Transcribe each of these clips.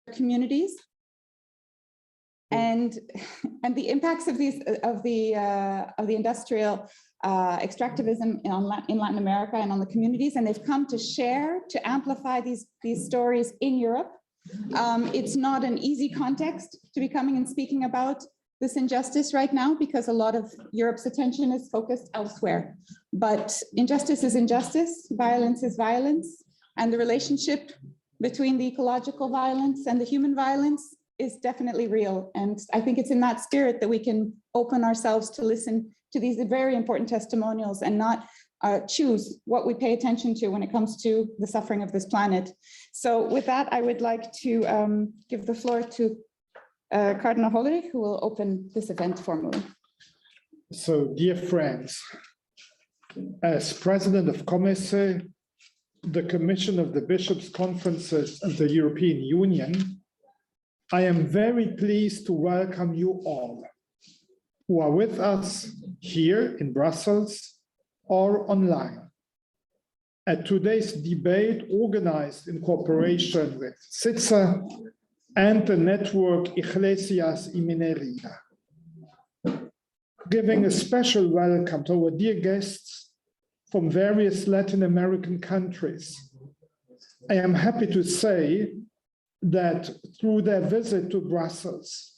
communities. And the impacts of the industrial extractivism in Latin America and on the communities, and they've come to share, to amplify these stories in Europe. It's not an easy context to be coming and speaking about this injustice right now, because a lot of Europe's attention is focused elsewhere. But injustice is injustice, violence is violence, and the relationship between the ecological violence and the human violence is definitely real. And I think it's in that spirit that we can open ourselves to listen to these very important testimonials and not choose what we pay attention to when it comes to the suffering of this planet. So with that, I would like to give the floor to Cardinal Hollerich, who will open this event formally. So, dear friends, as President of COMECE, the Commission of the Bishops' Conferences of the European Union, I am very pleased to welcome you all who are with us here in Brussels or online at today's debate organized in cooperation with CITSA and the network Iglesias y Minería. Giving a special welcome to our dear guests from various Latin American countries. I am happy to say that through their visit to Brussels,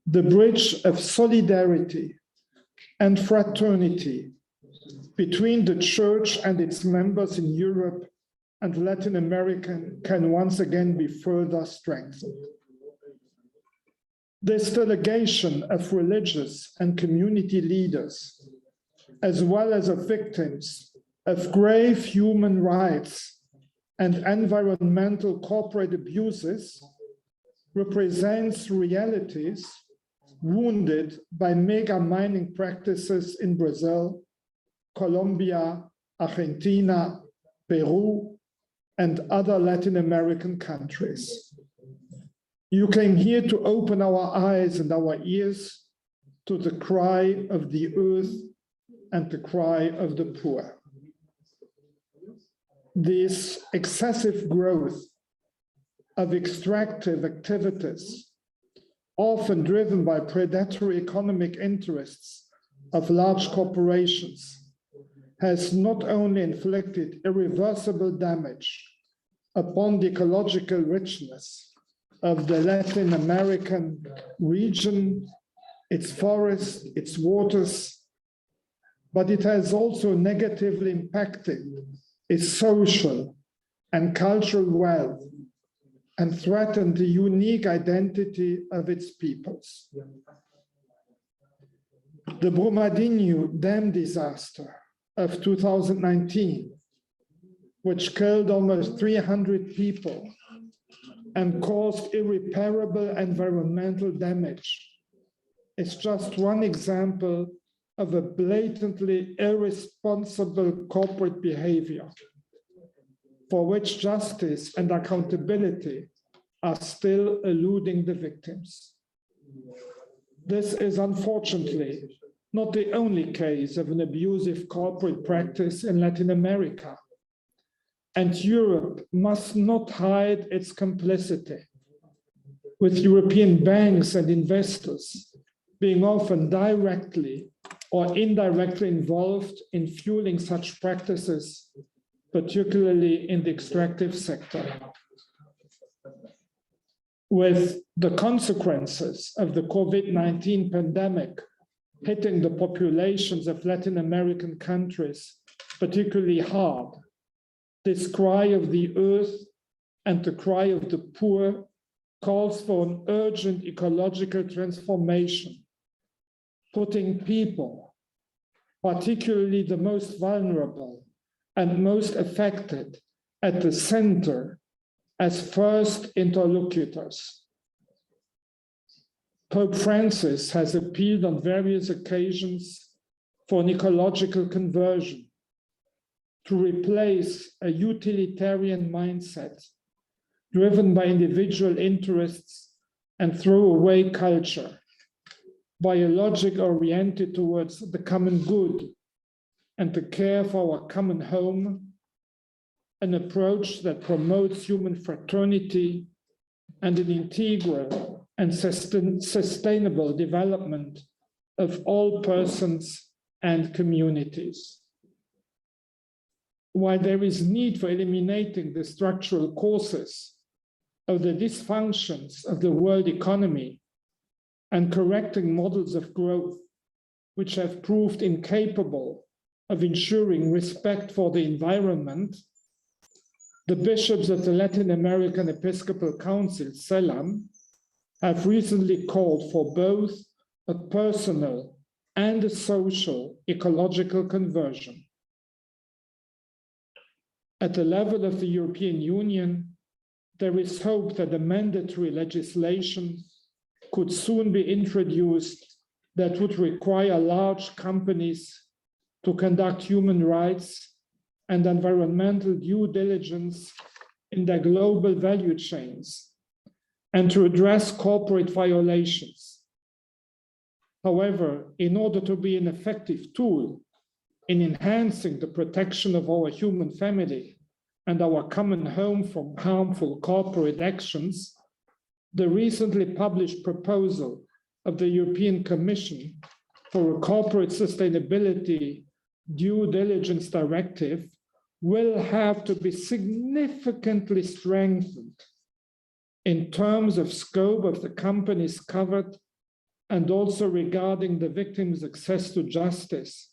the bridge of solidarity and fraternity between the Church and its members in Europe and Latin America can once again be further strengthened. This delegation of religious and community leaders, as well as of victims of grave human rights and environmental corporate abuses, represents realities wounded by mega mining practices in Brazil, Colombia, Argentina, Peru, and other Latin American countries. You came here to open our eyes and our ears to the cry of the earth and the cry of the poor. This excessive growth of extractive activities, often driven by predatory economic interests of large corporations, has not only inflicted irreversible damage upon the ecological richness of the Latin American region, its forests, its waters, but it has also negatively impacted its social and cultural wealth and threatened the unique identity of its peoples. The Brumadinho dam disaster of 2019, which killed almost 300 people and caused irreparable environmental damage, is just one example of a blatantly irresponsible corporate behavior for which justice and accountability are still eluding the victims. This is unfortunately not the only case of an abusive corporate practice in Latin America. And Europe must not hide its complicity, with European banks and investors being often directly or indirectly involved in fueling such practices, particularly in the extractive sector. With the consequences of the COVID-19 pandemic hitting the populations of Latin American countries particularly hard, this cry of the earth and the cry of the poor calls for an urgent ecological transformation, putting people, particularly the most vulnerable and most affected, at the center as first interlocutors. Pope Francis has appealed on various occasions for an ecological conversion, to replace a utilitarian mindset driven by individual interests and throwaway culture, by a logic oriented towards the common good and the care for our common home, an approach that promotes human fraternity, and an integral and sustainable development of all persons and communities. While there is need for eliminating the structural causes of the dysfunctions of the world economy and correcting models of growth which have proved incapable of ensuring respect for the environment, the bishops of the Latin American Episcopal Council, CELAM, have recently called for both a personal and a social ecological conversion. At the level of the European Union, there is hope that the mandatory legislation could soon be introduced that would require large companies to conduct human rights and environmental due diligence in their global value chains and to address corporate violations. However, in order to be an effective tool in enhancing the protection of our human family and our common home from harmful corporate actions, the recently published proposal of the European Commission for a corporate sustainability due diligence directive will have to be significantly strengthened in terms of scope of the companies covered and also regarding the victims' access to justice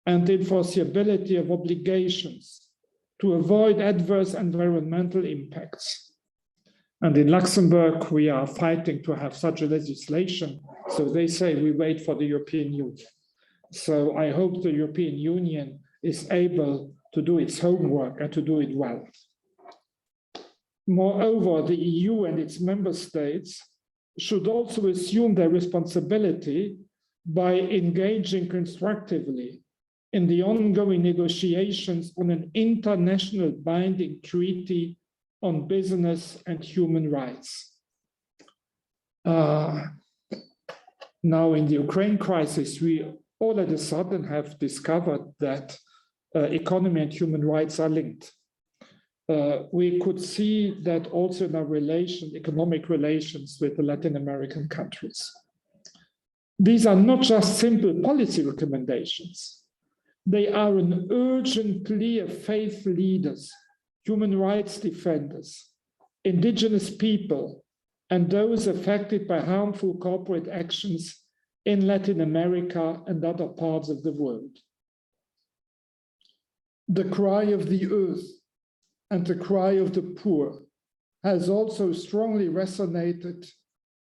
and the enforceability of obligations to avoid adverse environmental impacts. And in Luxembourg, we are fighting to have such a legislation. So they say we wait for the European Union. So I hope the European Union is able to do its homework and to do it well. Moreover, the EU and its member states should also assume their responsibility by engaging constructively in the ongoing negotiations on an international binding treaty on business and human rights. Now, in the Ukraine crisis, we all of a sudden have discovered that economy and human rights are linked. We could see that also in our economic relations with the Latin American countries. These are not just simple policy recommendations. They are an urgent plea of faith leaders, human rights defenders, indigenous people, and those affected by harmful corporate actions in Latin America and other parts of the world. The cry of the earth and the cry of the poor has also strongly resonated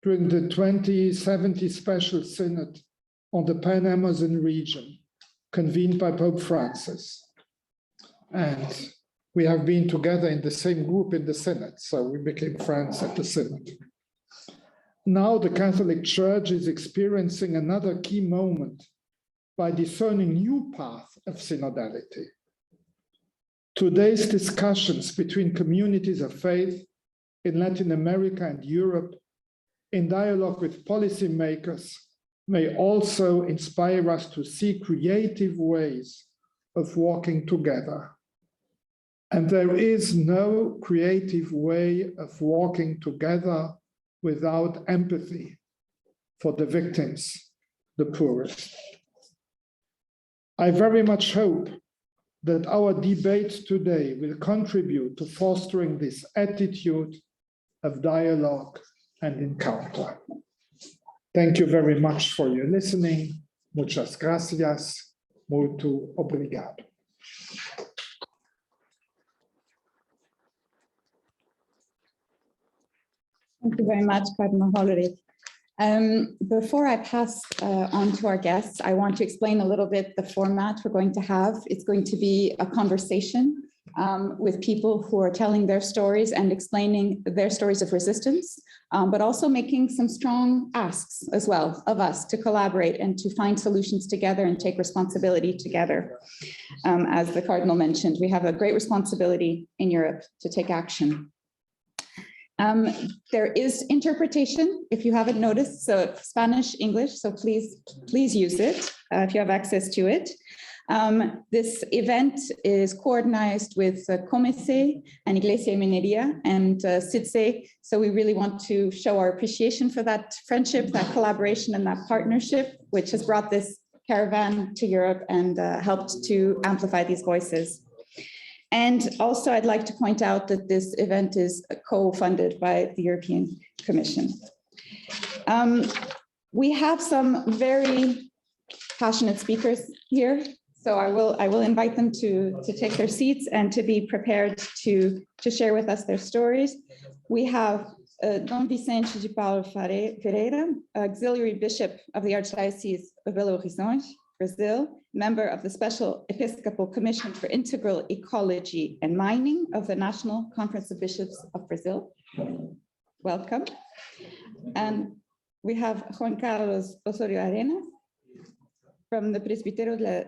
during the 2070 Special Synod on the Pan-Amazon region, convened by Pope Francis. And we have been together in the same group in the Synod, so we became friends at the Synod. Now the Catholic Church is experiencing another key moment by discerning a new path of synodality. Today's discussions between communities of faith in Latin America and Europe, in dialogue with policymakers, may also inspire us to see creative ways of working together. And there is no creative way of working together without empathy for the victims, the poorest. I very much hope that our debate today will contribute to fostering this attitude of dialogue and encounter. Thank you very much for your listening. Muchas gracias. Muito obrigado. Thank you very much, Cardinal Hollerith. Before I pass on to our guests, I want to explain a little bit the format we're going to have. It's going to be a conversation with people who are telling their stories and explaining their stories of resistance, but also making some strong asks as well of us to collaborate and to find solutions together and take responsibility together. As the Cardinal mentioned, we have a great responsibility in Europe to take action. There is interpretation, if you haven't noticed, so Spanish, English, so please use it if you have access to it. This event is coordinated with Comece and Iglesia y Minería and CITSE. So we really want to show our appreciation for that friendship, that collaboration, and that partnership, which has brought this caravan to Europe and helped to amplify these voices. And also, I'd like to point out that this event is co-funded by the European Commission. We have some very passionate speakers here, so I will invite them to take their seats and to be prepared to share with us their stories. We have Dom Vicente de Paulo Ferreira, Auxiliary Bishop of the Archdiocese of Belo Horizonte, Brazil, member of the Special Episcopal Commission for Integral Ecology and Mining of the National Conference of Bishops of Brazil. Welcome. And we have Juan Carlos Osorio Arenas from the Presbiterio de la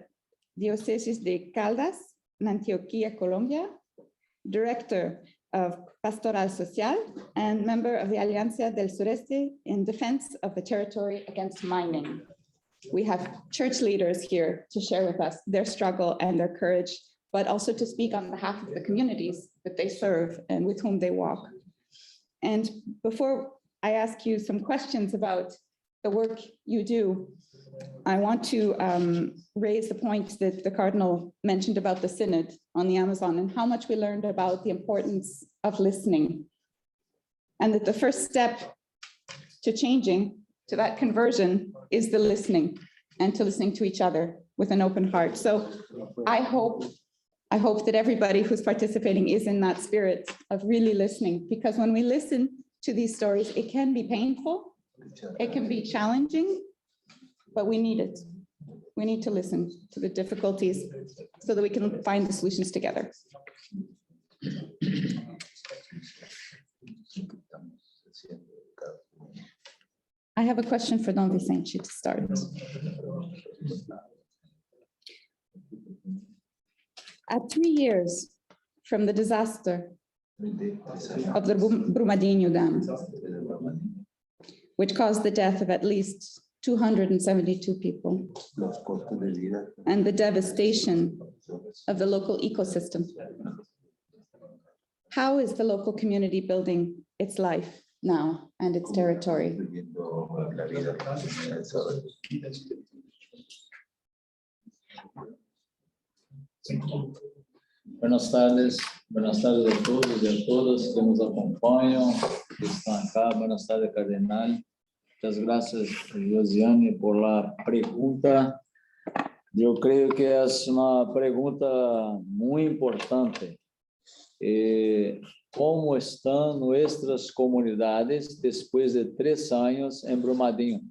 Diócesis de Caldas, in Antioquia, Colombia, Director of Pastoral Social and member of the Alianza del Sureste in defense of the territory against mining. We have church leaders here to share with us their struggle and their courage, but also to speak on behalf of the communities that they serve and with whom they walk. And before I ask you some questions about the work you do, I want to raise the point that the Cardinal mentioned about the Synod on the Amazon and how much we learned about the importance of listening. And that the first step to changing, to that conversion, is the listening and to listening to each other with an open heart. So I hope that everybody who's participating is in that spirit of really listening, because when we listen to these stories, it can be painful, it can be challenging, but we need it. We need to listen to the difficulties so that we can find the solutions together. I have a question for Don Vicente to start. At 3 years from the disaster of the Brumadinho Dam, which caused the death of at least 272 people, and the devastation of the local ecosystem, how is the local community building its life now and its territory? Buenas tardes a todos e a todas que nos acompanham, que estão acá. Buenas tardes, Cardenal. Muchas gracias, Josiane, por la pregunta. Yo creo que es una pregunta muy importante. ¿Cómo están nuestras comunidades después de 3 años en Brumadinho?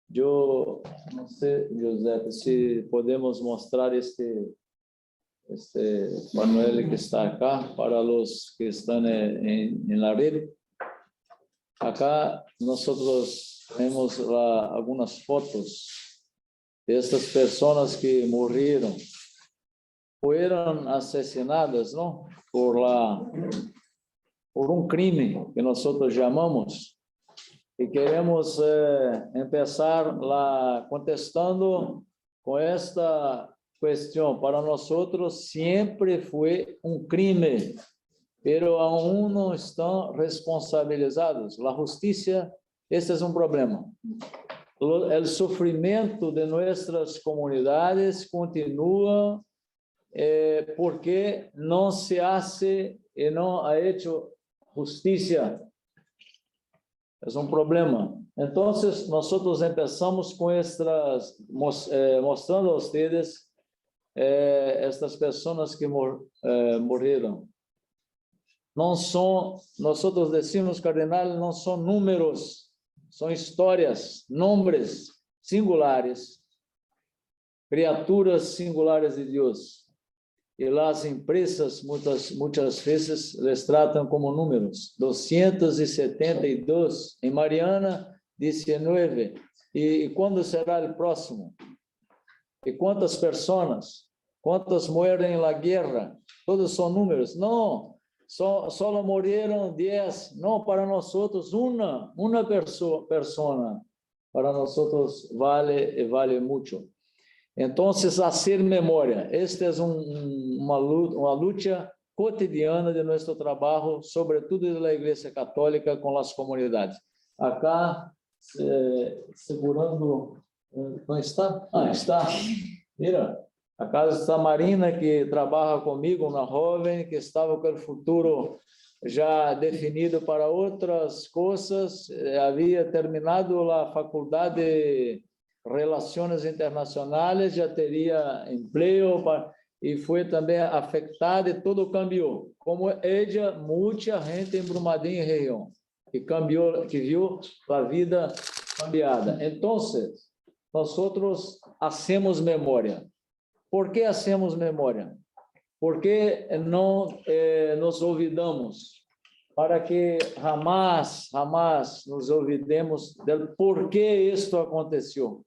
Yo no sé, José, si podemos mostrar este Manuel que está acá para los que están en la red. Acá nosotros vemos algunas fotos de estas personas que murieron. Fueron asesinadas, ¿no? Por un crimen que nosotros llamamos. Y queremos empezar contestando con esta cuestión. Para nosotros siempre fue un crimen, pero aún no están responsabilizados. La justicia, este es un problema. El sufrimiento de nuestras comunidades continúa porque no se hace y no ha hecho justicia. Es un problema. Entonces, nosotros empezamos con mostrando a ustedes estas personas que murieron. No son, nosotros decimos, Cardenal, no son números, son historias, nombres singulares, criaturas singulares de Dios. E las empresas muitas vezes les tratam como números. 272 em Mariana, 19. E quando será o próximo? E quantas pessoas? Quantas morrem na guerra? Todos são números? Não, só morreram 10. Não, para nós outros, uma pessoa. Para nós outros vale muito. Então, hacer memória. Esta é uma luta cotidiana de nosso trabalho, sobretudo da Igreja Católica com as comunidades. Acá, segurando, não está? Ah, está. Mira, acá está Marina, que trabalha comigo, uma jovem que estava com o futuro já definido para outras coisas, havia terminado a faculdade de Relações Internacionais, já teria emprego e foi também afetada e tudo cambiou. Como ela, muita gente em Brumadinho e região que cambiou, que viu a vida cambiada. Então, nós hacemos memória. Por que hacemos memória? Porque não nos olvidamos, para que jamais nos olvidemos do porquê isto aconteceu.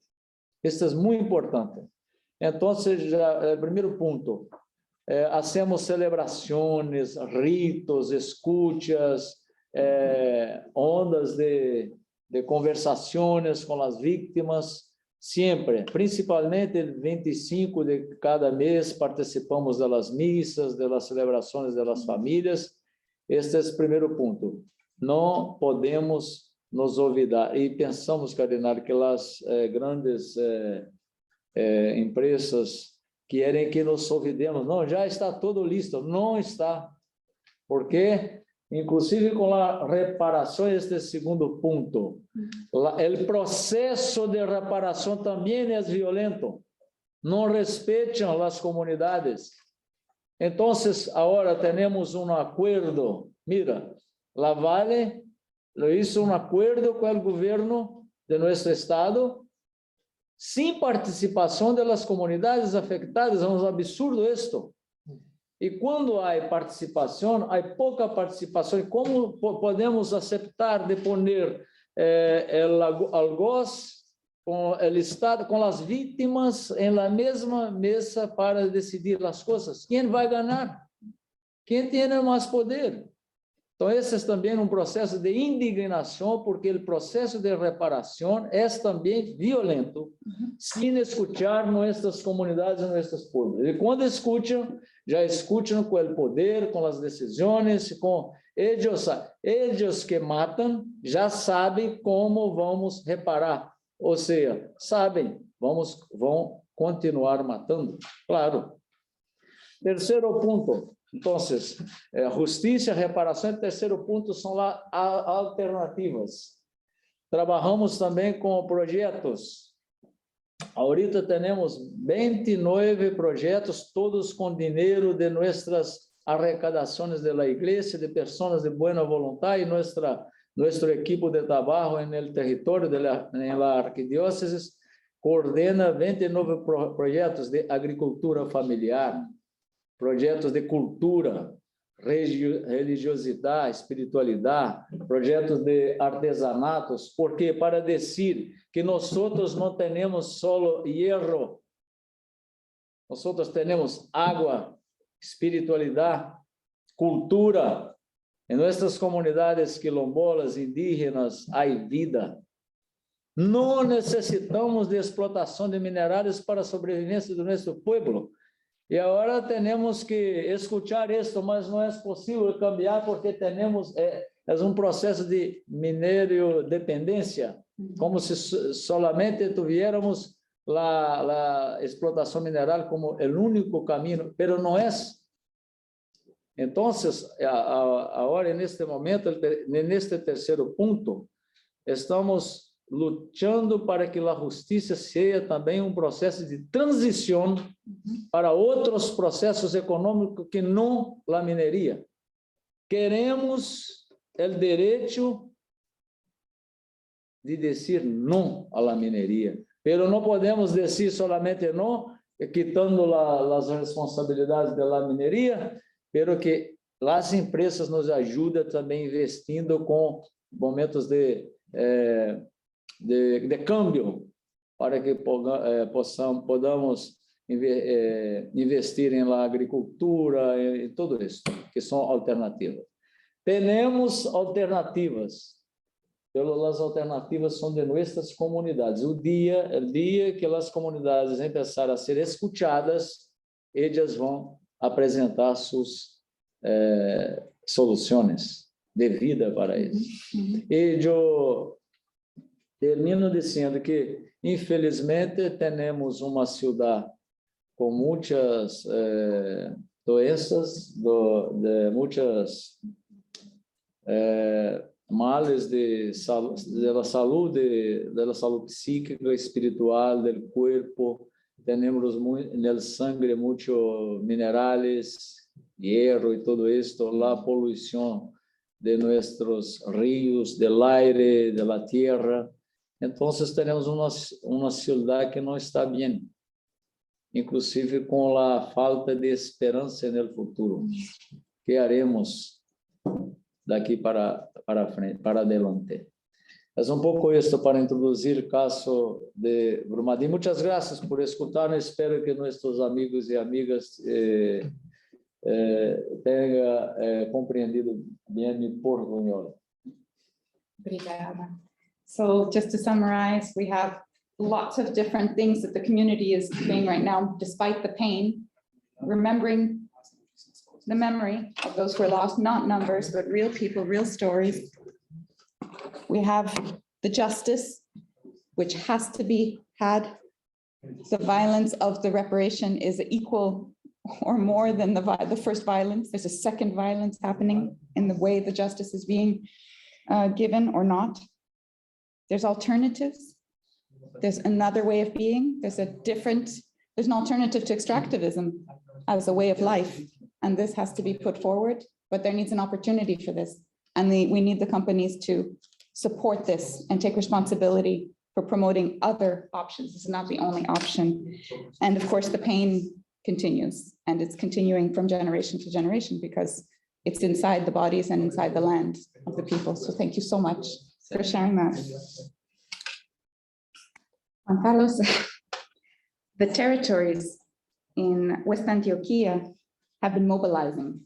Isso é muito importante. Então, o primeiro ponto, hacemos celebrações, ritos, escutas, ondas de conversações com as vítimas, sempre, principalmente el 25 de cada mês, participamos das missas, das celebrações das famílias. Este é o primeiro ponto. Não podemos nos olvidar. E pensamos, cardenal, que as grandes empresas querem que nos olvidemos. Não, já está tudo listo. Não está. Porque, inclusive com a reparação, este é o segundo ponto. O processo de reparação também é violento. Não respeitam as comunidades. Então, agora temos acordo. Mira, La Vale hizo acordo com o governo de nosso estado, sem participação das comunidades afetadas. É absurdo isto. E quando há participação, há pouca participação. E como podemos aceitar de poner o algoz com o Estado, com as vítimas, em la mesma mesa para decidir as coisas? Quem vai ganhar? Quem tem mais poder? Então, esse é também processo de indignação, porque o processo de reparação é também violento, sem escutar nossas comunidades e nossos povos. E quando escutam, já escutam com o poder, com as decisões, com eles que matam, já sabem como vamos reparar. Ou seja, sabem, vão continuar matando. Claro. Terceiro ponto. Então, justiça, reparação e terceiro ponto são alternativas. Trabalhamos também com projetos. Ahorita temos 29 projetos, todos com dinheiro de nossas arrecadações da igreja, de pessoas de boa vontade, e nosso equipo de trabalho no território da arquidiócese coordena 29 projetos de agricultura familiar, projetos de cultura, religiosidade, espiritualidade, projetos de artesanatos, porque para dizer que nós não temos só hierro, nós temos água, espiritualidade, cultura. Em nossas comunidades quilombolas, indígenas, há vida. Não necessitamos de explotação de minerais para a sobrevivência do nosso povo. E agora temos que escutar isso, mas não é possível cambiar porque temos processo de minério dependência, como se solamente tuviéramos a explotação mineral como o único caminho, mas não é. Então, agora, neste momento, neste terceiro ponto, estamos lutando para que a justiça seja também processo de transição para outros processos econômicos que não a mineria. Queremos o direito de dizer não à mineria, mas não podemos dizer solamente não, quitando as responsabilidades da mineria, mas que as empresas nos ajudam também investindo com momentos de câmbio, para que podamos investir em agricultura e tudo isso, que são alternativas. Temos alternativas, pero as alternativas são de nossas comunidades. O dia que as comunidades começarem a ser escutadas, elas vão apresentar suas soluções de vida para eles. E eu termino dizendo que, infelizmente, temos uma cidade com muitas doenças, muitas males da saúde psíquica, espiritual, do corpo. Temos no sangue muitos minerais, hierro e tudo isso, a poluição de nossos rios, do aire, da terra. Então, temos uma cidade que não está bem, inclusive com a falta de esperança no futuro. Que haremos daqui para frente, para adelante? É pouco isso para introduzir o caso de Brumadinho. Muitas graças por escutar. Espero que nossos amigos e amigas tenham compreendido bem mi portunhol. Obrigada. So just to summarize, we have lots of different things that the community is doing right now, despite the pain, remembering the memory of those who are lost, not numbers, but real people, real stories. We have the justice, which has to be had. The violence of the reparation is equal or more than the first violence. There's a second violence happening in the way the justice is being given or not. There's alternatives. There's another way of being. There's an alternative to extractivism as a way of life. And this has to be put forward, but there needs an opportunity for this. And we need the companies to support this and take responsibility for promoting other options. This is not the only option. And of course, the pain continues, and it's continuing from generation to generation because it's inside the bodies and inside the land of the people. So thank you so much for sharing that. Juan Carlos, the territories in West Antioquia have been mobilizing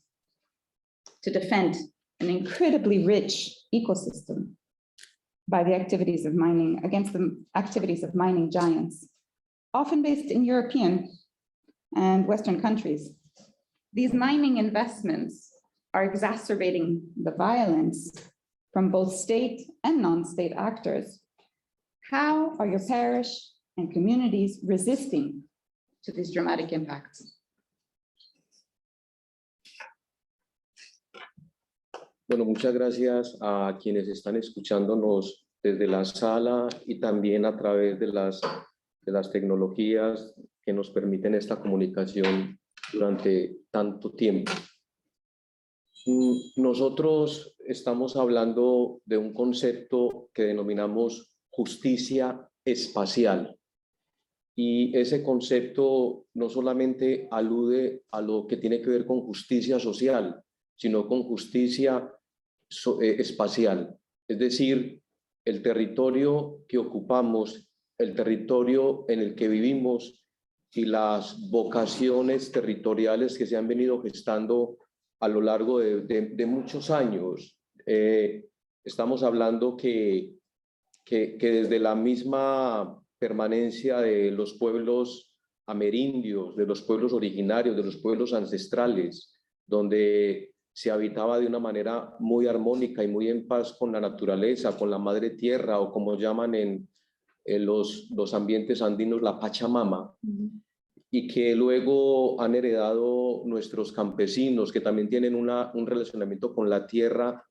to defend an incredibly rich ecosystem by the activities of mining, against the activities of mining giants, often based in European and Western countries. These mining investments are exacerbating the violence from both state and non-state actors. How are your parish and communities resisting to these dramatic impacts? Bueno, muchas gracias a quienes están escuchándonos desde la sala y también a través de las tecnologías que nos permiten esta comunicación durante tanto tiempo. Nosotros estamos hablando de un concepto que denominamos justicia espacial. Y ese concepto no solamente alude a lo que tiene que ver con justicia social, sino con justicia espacial. Es decir, el territorio que ocupamos, el territorio en el que vivimos y las vocaciones territoriales que se han venido gestando a lo largo de muchos años. Estamos hablando que desde la misma permanencia de los pueblos amerindios, de los pueblos originarios, de los pueblos ancestrales, donde se habitaba de una manera muy armónica y muy en paz con la naturaleza, con la madre tierra, o como llaman en los ambientes andinos, la Pachamama, y que luego han heredado nuestros campesinos, que también tienen un relacionamiento con la tierra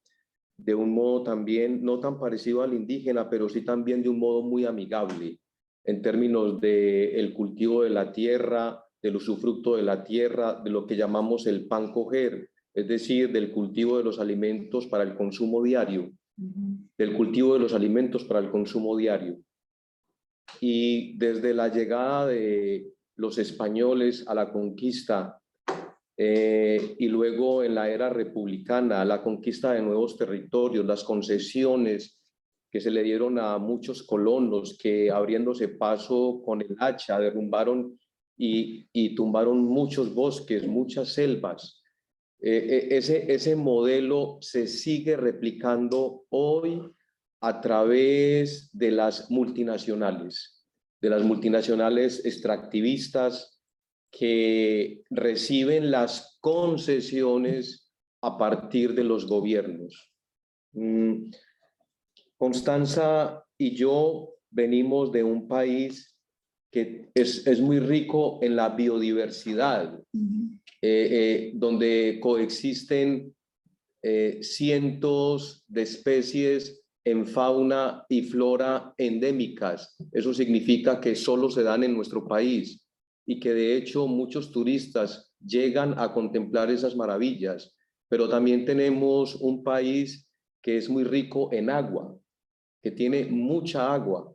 de un modo también, no tan parecido al indígena, pero sí también de un modo muy amigable, en términos del cultivo de la tierra, del usufructo de la tierra, de lo que llamamos el pan coger, es decir, del cultivo de los alimentos para el consumo diario, del cultivo de los alimentos para el consumo diario. Y desde la llegada de los españoles a la conquista y luego en la era republicana, la conquista de nuevos territorios, las concesiones que se le dieron a muchos colonos que, abriéndose paso con el hacha, derrumbaron y tumbaron muchos bosques, muchas selvas. Ese modelo se sigue replicando hoy a través de las multinacionales extractivistas que reciben las concesiones a partir de los gobiernos. Constanza y yo venimos de un país que es muy rico en la biodiversidad, donde coexisten cientos de especies en fauna y flora endémicas. Eso significa que solo se dan en nuestro país y que de hecho muchos turistas llegan a contemplar esas maravillas. Pero también tenemos un país que es muy rico en agua, que tiene mucha agua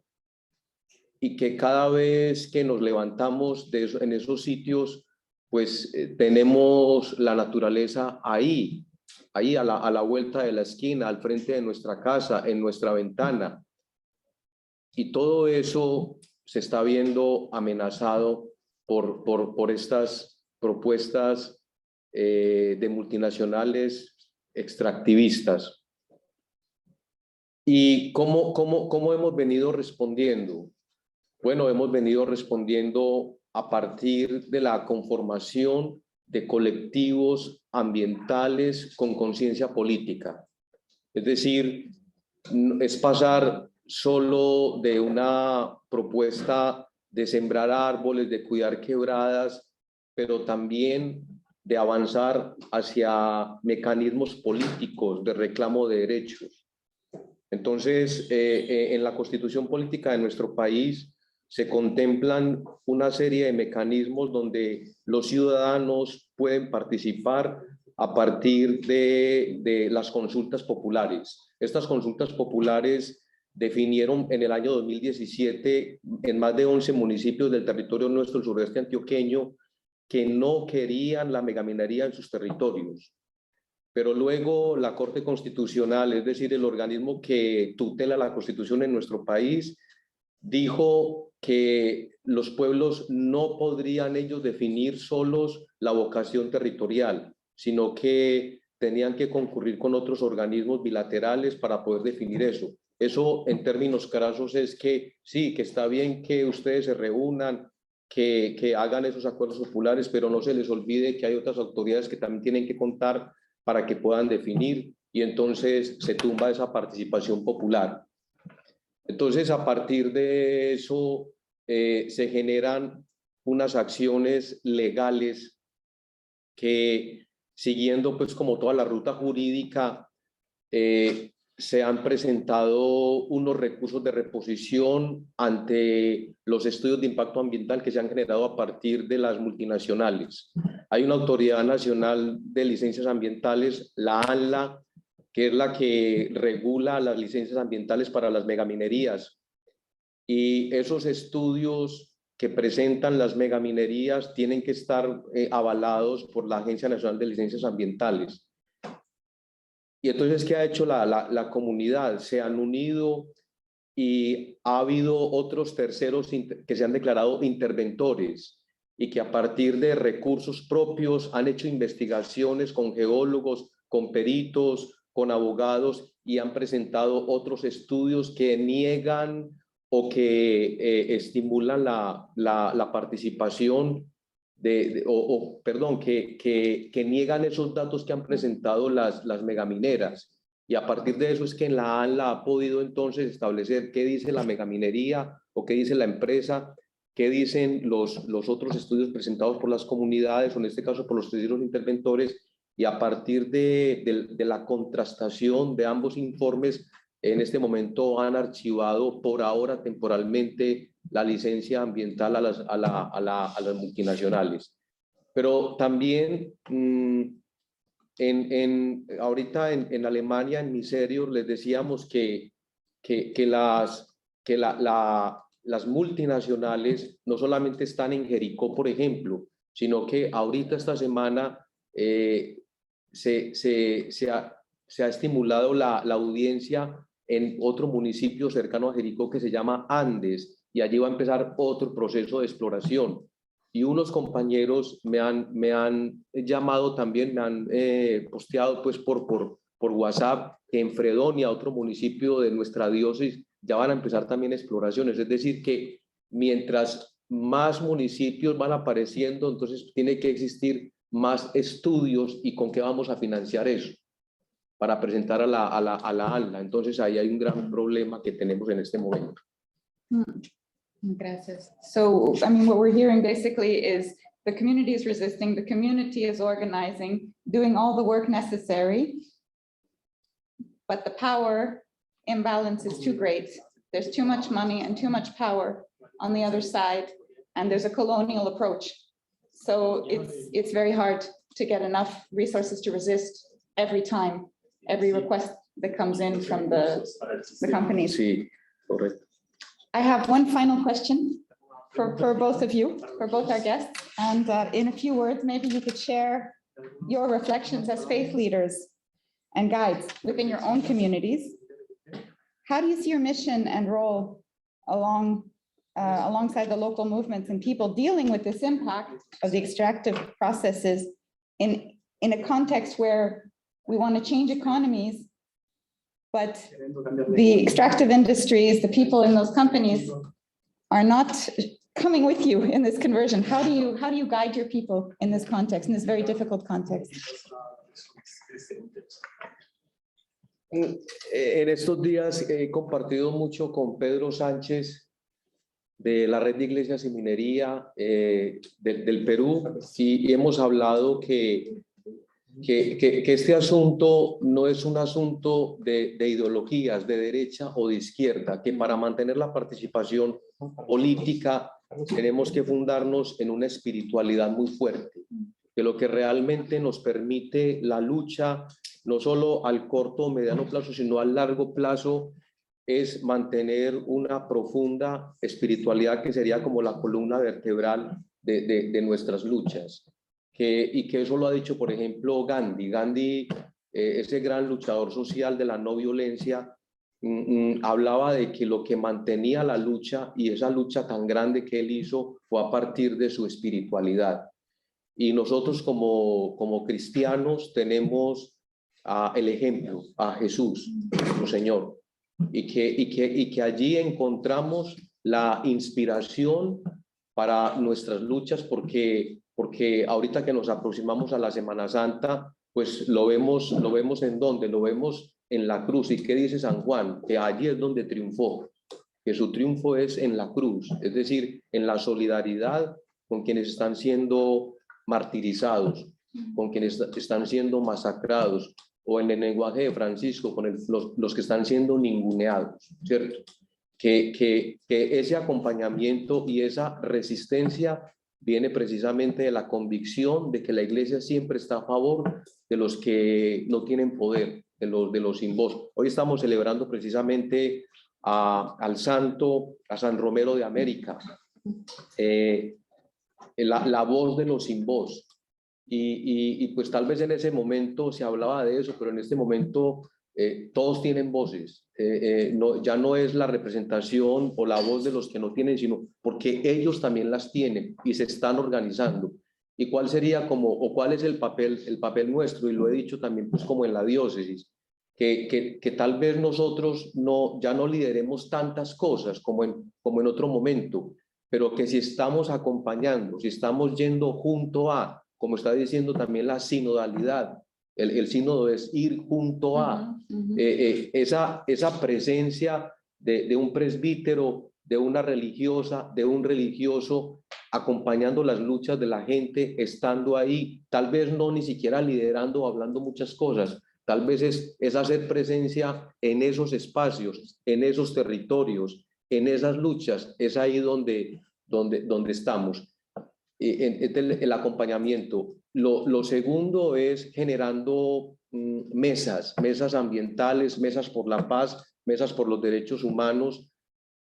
y que cada vez que nos levantamos en esos sitios, pues tenemos la naturaleza ahí a la vuelta de la esquina, al frente de nuestra casa, en nuestra ventana. Y todo eso se está viendo amenazado por estas propuestas de multinacionales extractivistas. ¿Y cómo hemos venido respondiendo? Bueno, hemos venido respondiendo a partir de la conformación de colectivos ambientales con conciencia política. Es decir, es pasar solo de una propuesta de sembrar árboles, de cuidar quebradas, pero también de avanzar hacia mecanismos políticos de reclamo de derechos. Entonces, en la constitución política de nuestro país se contemplan una serie de mecanismos donde los ciudadanos pueden participar a partir de las consultas populares. Estas consultas populares definieron en el año 2017 en más de 11 municipios del territorio nuestro, el sureste antioqueño, que no querían la megaminería en sus territorios. Pero luego la Corte Constitucional, es decir, el organismo que tutela la Constitución en nuestro país, dijo que los pueblos no podrían ellos definir solos la vocación territorial, sino que tenían que concurrir con otros organismos bilaterales para poder definir eso. Eso en términos crasos es que sí, que está bien que ustedes se reúnan, que hagan esos acuerdos populares, pero no se les olvide que hay otras autoridades que también tienen que contar para que puedan definir, y entonces se tumba esa participación popular. Entonces, a partir de eso, se generan unas acciones legales que, siguiendo pues como toda la ruta jurídica, se han presentado unos recursos de reposición ante los estudios de impacto ambiental que se han generado a partir de las multinacionales. Hay una Autoridad Nacional de Licencias Ambientales, la ANLA, que es la que regula las licencias ambientales para las megaminerías. Y esos estudios que presentan las megaminerías tienen que estar avalados por la Agencia Nacional de Licencias Ambientales. Y entonces, ¿qué ha hecho la comunidad? Se han unido y ha habido otros terceros que se han declarado interventores y que a partir de recursos propios han hecho investigaciones con geólogos, con peritos, con abogados, y han presentado otros estudios que niegan o que estimulan la participación que niegan esos datos que han presentado las megamineras. Y a partir de eso es que en la ANLA ha podido entonces establecer qué dice la megaminería o qué dice la empresa, qué dicen los otros estudios presentados por las comunidades, o en este caso por los terceros interventores, y a partir de la contrastación de ambos informes, en este momento han archivado por ahora temporalmente la licencia ambiental a las multinacionales. Pero también ahorita en Alemania, en Miserior, les decíamos que las multinacionales no solamente están en Jericó, por ejemplo, sino que ahorita esta semana se ha estimulado la audiencia en otro municipio cercano a Jericó que se llama Andes, y allí va a empezar otro proceso de exploración. Y unos compañeros me han llamado también, me han posteado pues por por WhatsApp que en Fredonia, otro municipio de nuestra diócesis, ya van a empezar también exploraciones. Es decir, que mientras más municipios van apareciendo, entonces tiene que existir más estudios y con qué vamos a financiar eso para presentar a la ANLA. Entonces ahí hay un gran problema que tenemos en este momento. Gracias. So, I mean, what we're hearing basically is the community is resisting, the community is organizing, doing all the work necessary, but the power imbalance is too great. There's too much money and too much power on the other side, and there's a colonial approach. So it's very hard to get enough resources to resist every time, every request that comes in from the companies. Sí, correcto. I have one final question for both of you, for both our guests. And in a few words, maybe you could share your reflections as faith leaders and guides within your own communities. How do you see your mission and role alongside the local movements and people dealing with this impact of the extractive processes in a context where we want to change economies, but the extractive industries, the people in those companies are not coming with you in this conversion? How do you guide your people in this context, in this very difficult context? En estos días he compartido mucho con Pedro Sánchez de la Red de Iglesias y Minería del Perú y hemos hablado que este asunto no es un asunto de ideologías de derecha o de izquierda, que para mantener la participación política tenemos que fundarnos en una espiritualidad muy fuerte, que lo que realmente nos permite la lucha, no solo al corto o mediano plazo, sino al largo plazo, es mantener una profunda espiritualidad que sería como la columna vertebral de nuestras luchas. Y que eso lo ha dicho, por ejemplo, Gandhi. Gandhi, ese gran luchador social de la no violencia, hablaba de que lo que mantenía la lucha y esa lucha tan grande que él hizo fue a partir de su espiritualidad. Y nosotros como cristianos tenemos el ejemplo, a Jesús, nuestro Señor, y que allí encontramos la inspiración para nuestras luchas, porque ahorita que nos aproximamos a la Semana Santa, pues lo vemos en dónde, lo vemos en la cruz. ¿Y qué dice San Juan? Que allí es donde triunfó, que su triunfo es en la cruz, es decir, en la solidaridad con quienes están siendo martirizados, con quienes están siendo masacrados, o en el lenguaje de Francisco, con los que están siendo ninguneados, ¿cierto? Que ese acompañamiento y esa resistencia viene precisamente de la convicción de que la Iglesia siempre está a favor de los que no tienen poder, de los sin voz. Hoy estamos celebrando precisamente al santo, a San Romero de América, la voz de los sin voz. Y pues tal vez en ese momento se hablaba de eso, pero en este momento todos tienen voces. Ya no es la representación o la voz de los que no tienen, sino porque ellos también las tienen y se están organizando. ¿Y cuál sería cuál es el papel nuestro? Y lo he dicho también pues como en la diócesis, que tal vez nosotros ya no lideremos tantas cosas como en otro momento, pero que si estamos acompañando, si estamos yendo junto a, como está diciendo también la sinodalidad, el sínodo es ir junto a esa presencia de un presbítero, de una religiosa, de un religioso, acompañando las luchas de la gente, estando ahí, tal vez no ni siquiera liderando o hablando muchas cosas, tal vez es hacer presencia en esos espacios, en esos territorios, en esas luchas, es ahí donde estamos. El acompañamiento. Lo segundo es generando mesas ambientales, mesas por la paz, mesas por los derechos humanos.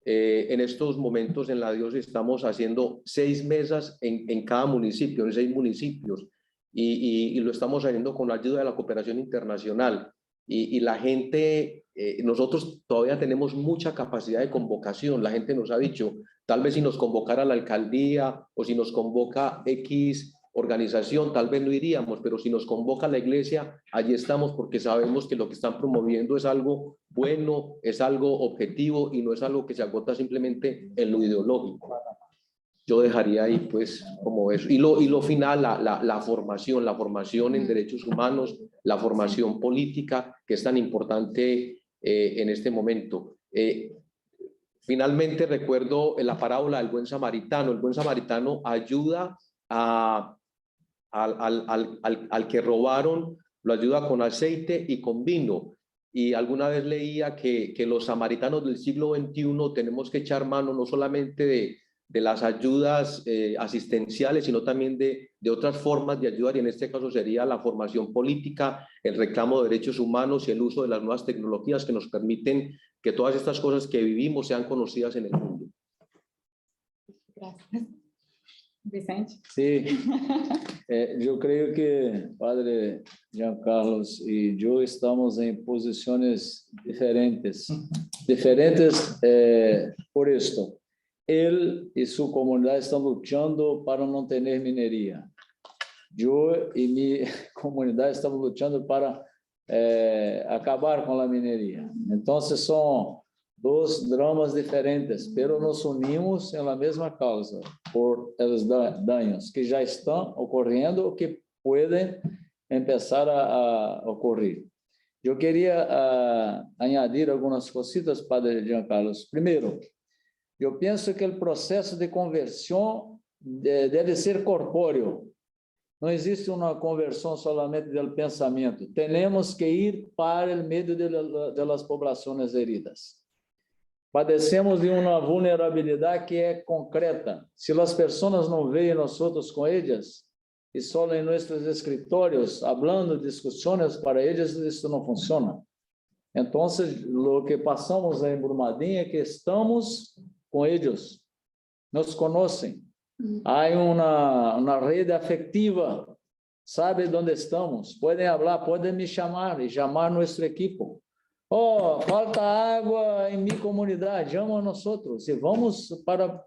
En estos momentos en la diócesis estamos haciendo 6 mesas en cada municipio, en 6 municipios, y lo estamos haciendo con la ayuda de la cooperación internacional. Y la gente, nosotros todavía tenemos mucha capacidad de convocación. La gente nos ha dicho, tal vez si nos convocara la alcaldía o si nos convoca X organización, tal vez no iríamos, pero si nos convoca la iglesia, allí estamos porque sabemos que lo que están promoviendo es algo bueno, es algo objetivo y no es algo que se agota simplemente en lo ideológico. Yo dejaría ahí pues como eso. Y lo final, la formación en derechos humanos, la formación política, que es tan importante en este momento. Finalmente recuerdo la parábola del buen samaritano. El buen samaritano ayuda al que robaron, lo ayuda con aceite y con vino. Y alguna vez leía que los samaritanos del siglo XXI tenemos que echar mano no solamente de las ayudas asistenciales, sino también de otras formas de ayudar, y en este caso sería la formación política, el reclamo de derechos humanos y el uso de las nuevas tecnologías que nos permiten que todas estas cosas que vivimos sean conocidas en el mundo. Gracias. Vicente. Sí, yo creo que Padre Giancarlos y yo estamos en posiciones diferentes por esto. Él y su comunidad están luchando para no tener minería. Yo y mi comunidad estamos luchando para acabar con la minería. Entonces son dos dramas diferentes, pero nos unimos en la misma causa por los daños que ya están ocurriendo o que pueden empezar a ocurrir. Yo quería añadir algunas cositas, Padre Giancarlos. Primero, yo pienso que el proceso de conversión debe ser corpóreo. No existe una conversión solamente del pensamiento. Tenemos que ir para el medio de las poblaciones heridas. Padecemos de uma vulnerabilidade que é concreta. Se as pessoas não veem nós com elas, e só em nossos escritórios, falando, discussões para eles, isso não funciona. Então, o que passamos em Brumadinho é que estamos com eles, nos conhecem. Há uma rede afetiva, sabe onde estamos, podem falar, podem me chamar e chamar nosso equipo. Oh, falta água em minha comunidade, chama a nós outros e vamos para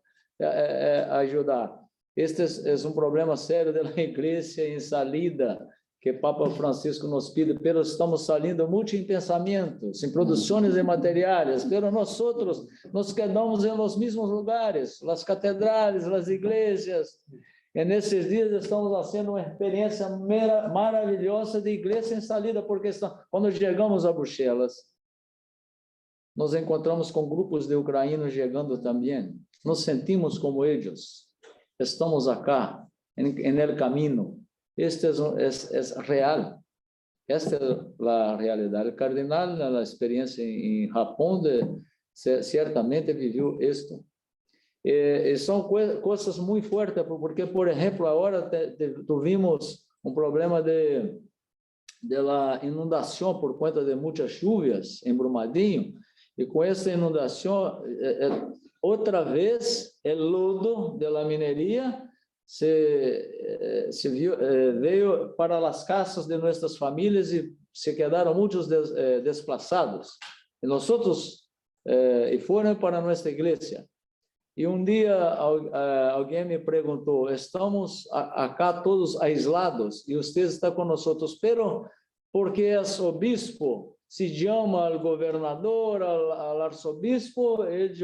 ajudar. Este é problema sério da igreja em salida, que Papa Francisco nos pede, pero estamos salindo muito em pensamentos, em produções de materiais, pero nós outros nos quedamos em los mesmos lugares, as catedrais, as igrejas. E nesses dias estamos fazendo uma experiência maravilhosa de igreja em salida, porque quando chegamos a Bruxelas, nos encontramos com grupos de ucranianos chegando também. Nos sentimos como eles. Estamos acá, en el camino. Este es real. Esta es a realidade. O cardenal, na experiência em Japão, certamente viveu isto. São coisas muito fortes, porque, por exemplo, agora tivemos problema de inundação por conta de muitas chuvas em Brumadinho. E com essa inundação, outra vez, o lodo da mineria veio para as casas de nossas famílias e se quedaram muitos desplaçados. E nós e foram para nossa igreja. E dia alguém me perguntou: estamos acá todos aislados e você está com nós, pero porque és obispo, se chama ao governador, ao arcebispo, ele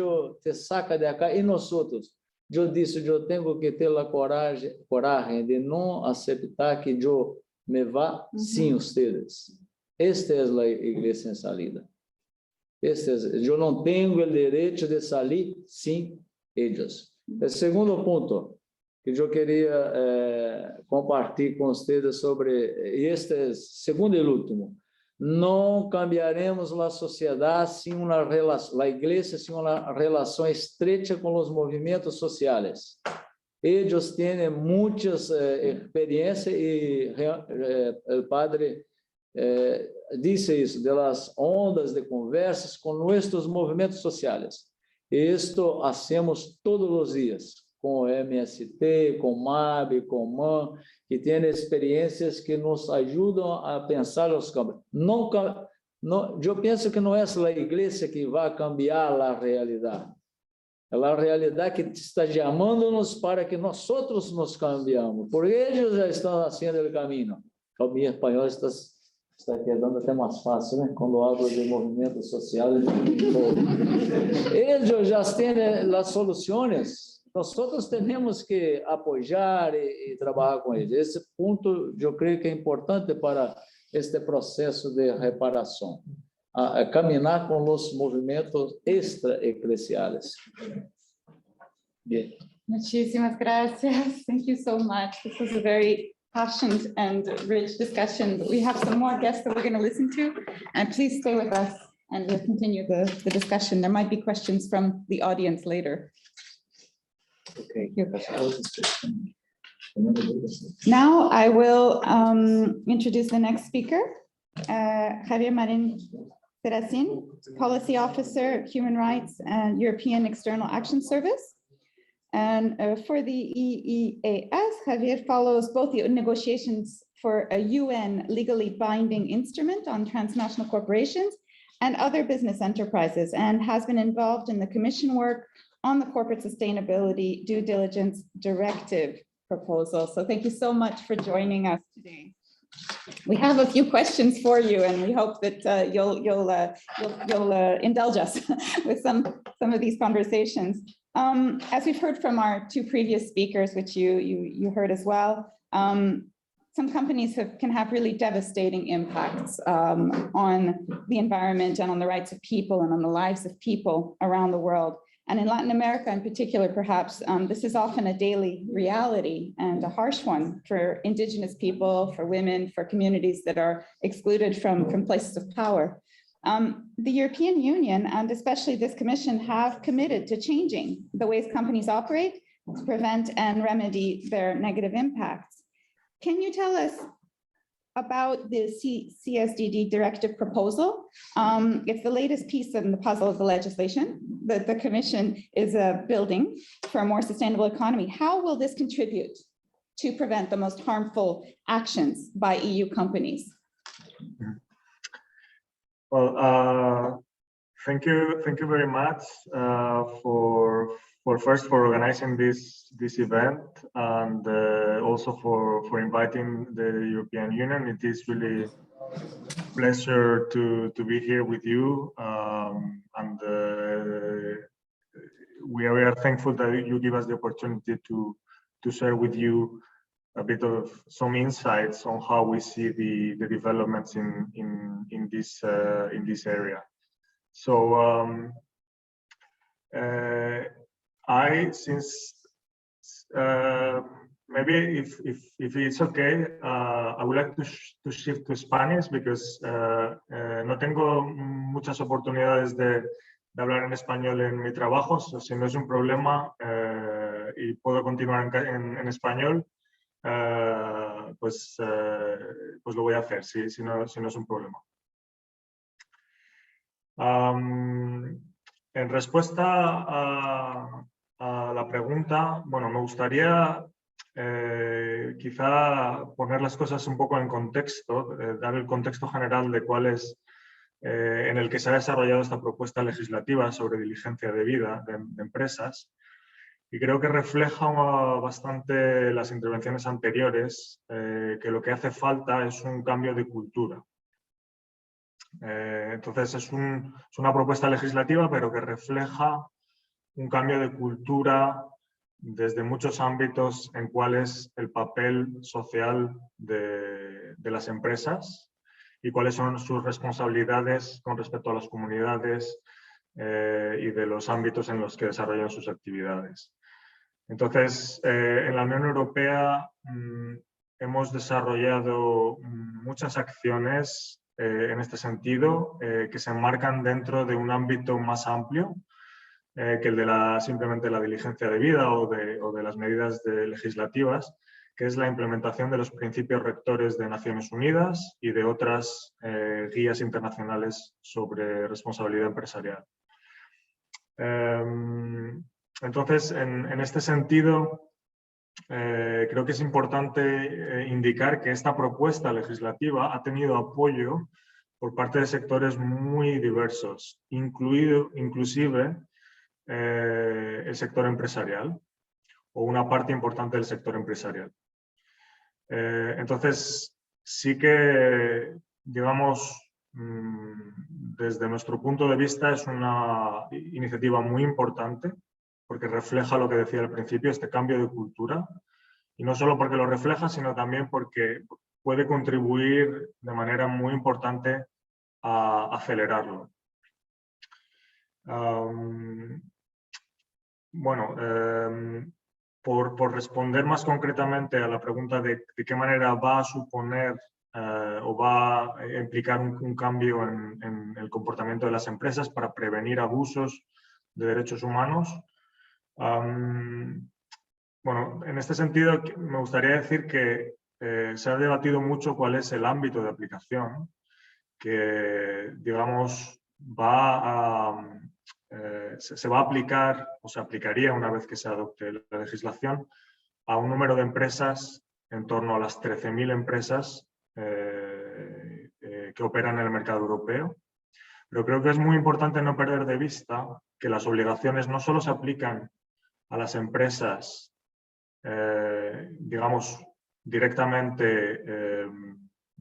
te saca de acá. E nós outros? Eu disse, eu tenho que ter a coragem de não aceitar que eu me vá sem vocês. Esta é a igreja em salida. Eu não tenho o direito de sair sem eles. O segundo ponto que eu queria compartilhar com vocês sobre este segundo e último. Não cambiaremos a sociedade sem uma relação, a igreja sem uma relação estreita com os movimentos sociais. Eles têm muitas experiências e o padre disse isso, das ondas de conversas com nossos movimentos sociais. Isto hacemos todos os dias, com o MST, com o MAB, com o MAN, que tem experiências que nos ajudam a pensar os campos. Eu penso que não é a igreja que vai cambiar a realidade. la realidad que está llamándonos para que nosotros nos cambiamos, porque ellos ya están haciendo el camino. Mi español está quedando até más fácil, ¿no? Cuando hablo de movimientos sociales. Ellos ya tienen las soluciones. Nosotros tenemos que apoyar y trabajar con ellos. Ese punto yo creo que es importante para este proceso de reparación. A caminar con los movimientos extraeclesiales. Bien. Muchísimas gracias. Thank you so much. This was a very passionate and rich discussion. We have some more guests that we're going to listen to, and please stay with us and we'll continue the discussion. There might be questions from the audience later. Okay. Now I will introduce the next speaker, Javier Marin Seracin, Policy Officer, Human Rights and European External Action Service. And for the EEAS, Javier follows both the negotiations for a UN legally binding instrument on transnational corporations and other business enterprises, and has been involved in the Commission work on the Corporate Sustainability Due Diligence Directive proposal. So thank you so much for joining us today. We have a few questions for you, and we hope that you'll indulge us with some of these conversations. As we've heard from our two previous speakers, which you heard as well, some companies can have really devastating impacts on the environment and on the rights of people and on the lives of people around the world. And in Latin America in particular, perhaps, this is often a daily reality and a harsh one for indigenous people, for women, for communities that are excluded from places of power. The European Union, and especially this Commission, have committed to changing the ways companies operate to prevent and remedy their negative impacts. Can you tell us about the CSDD directive proposal? It's the latest piece in the puzzle of the legislation that the Commission is building for a more sustainable economy. How will this contribute to prevent the most harmful actions by EU companies? Well, thank you very much for organizing this event, and also for inviting the European Union. It is really a pleasure to be here with you, and we are thankful that you give us the opportunity to share with you a bit of some insights on how we see the developments in this area. So maybe if it's okay, I would like to shift to Spanish, because no tengo muchas oportunidades de hablar en español en mi trabajo. So, si no es un problema y puedo continuar en español, pues lo voy a hacer, si no es un problema. En respuesta a la pregunta, bueno, me gustaría quizá poner las cosas un poco en contexto, dar el contexto general de cuál es en el que se ha desarrollado esta propuesta legislativa sobre diligencia debida de empresas. Y creo que refleja bastante las intervenciones anteriores, que lo que hace falta es un cambio de cultura. Entonces es una propuesta legislativa, pero que refleja un cambio de cultura desde muchos ámbitos en cuál es el papel social de las empresas y cuáles son sus responsabilidades con respecto a las comunidades y de los ámbitos en los que desarrollan sus actividades. Entonces, en la Unión Europea hemos desarrollado muchas acciones en este sentido, que se enmarcan dentro de un ámbito más amplio que el de simplemente la diligencia debida o de las medidas legislativas, que es la implementación de los principios rectores de Naciones Unidas y de otras guías internacionales sobre responsabilidad empresarial. Entonces, en este sentido, creo que es importante indicar que esta propuesta legislativa ha tenido apoyo por parte de sectores muy diversos, inclusive el sector empresarial o una parte importante del sector empresarial. Entonces, sí que, digamos, desde nuestro punto de vista es una iniciativa muy importante porque refleja lo que decía al principio, este cambio de cultura. Y no solo porque lo refleja, sino también porque puede contribuir de manera muy importante a acelerarlo. Por responder más concretamente a la pregunta de qué manera va a suponer o va a implicar un cambio en el comportamiento de las empresas para prevenir abusos de derechos humanos. Bueno, en este sentido me gustaría decir que se ha debatido mucho cuál es el ámbito de aplicación que, digamos, se va a aplicar o se aplicaría una vez que se adopte la legislación a un número de empresas en torno a las 13.000 empresas que operan en el mercado europeo. Pero creo que es muy importante no perder de vista que las obligaciones no solo se aplican a las empresas, digamos, directamente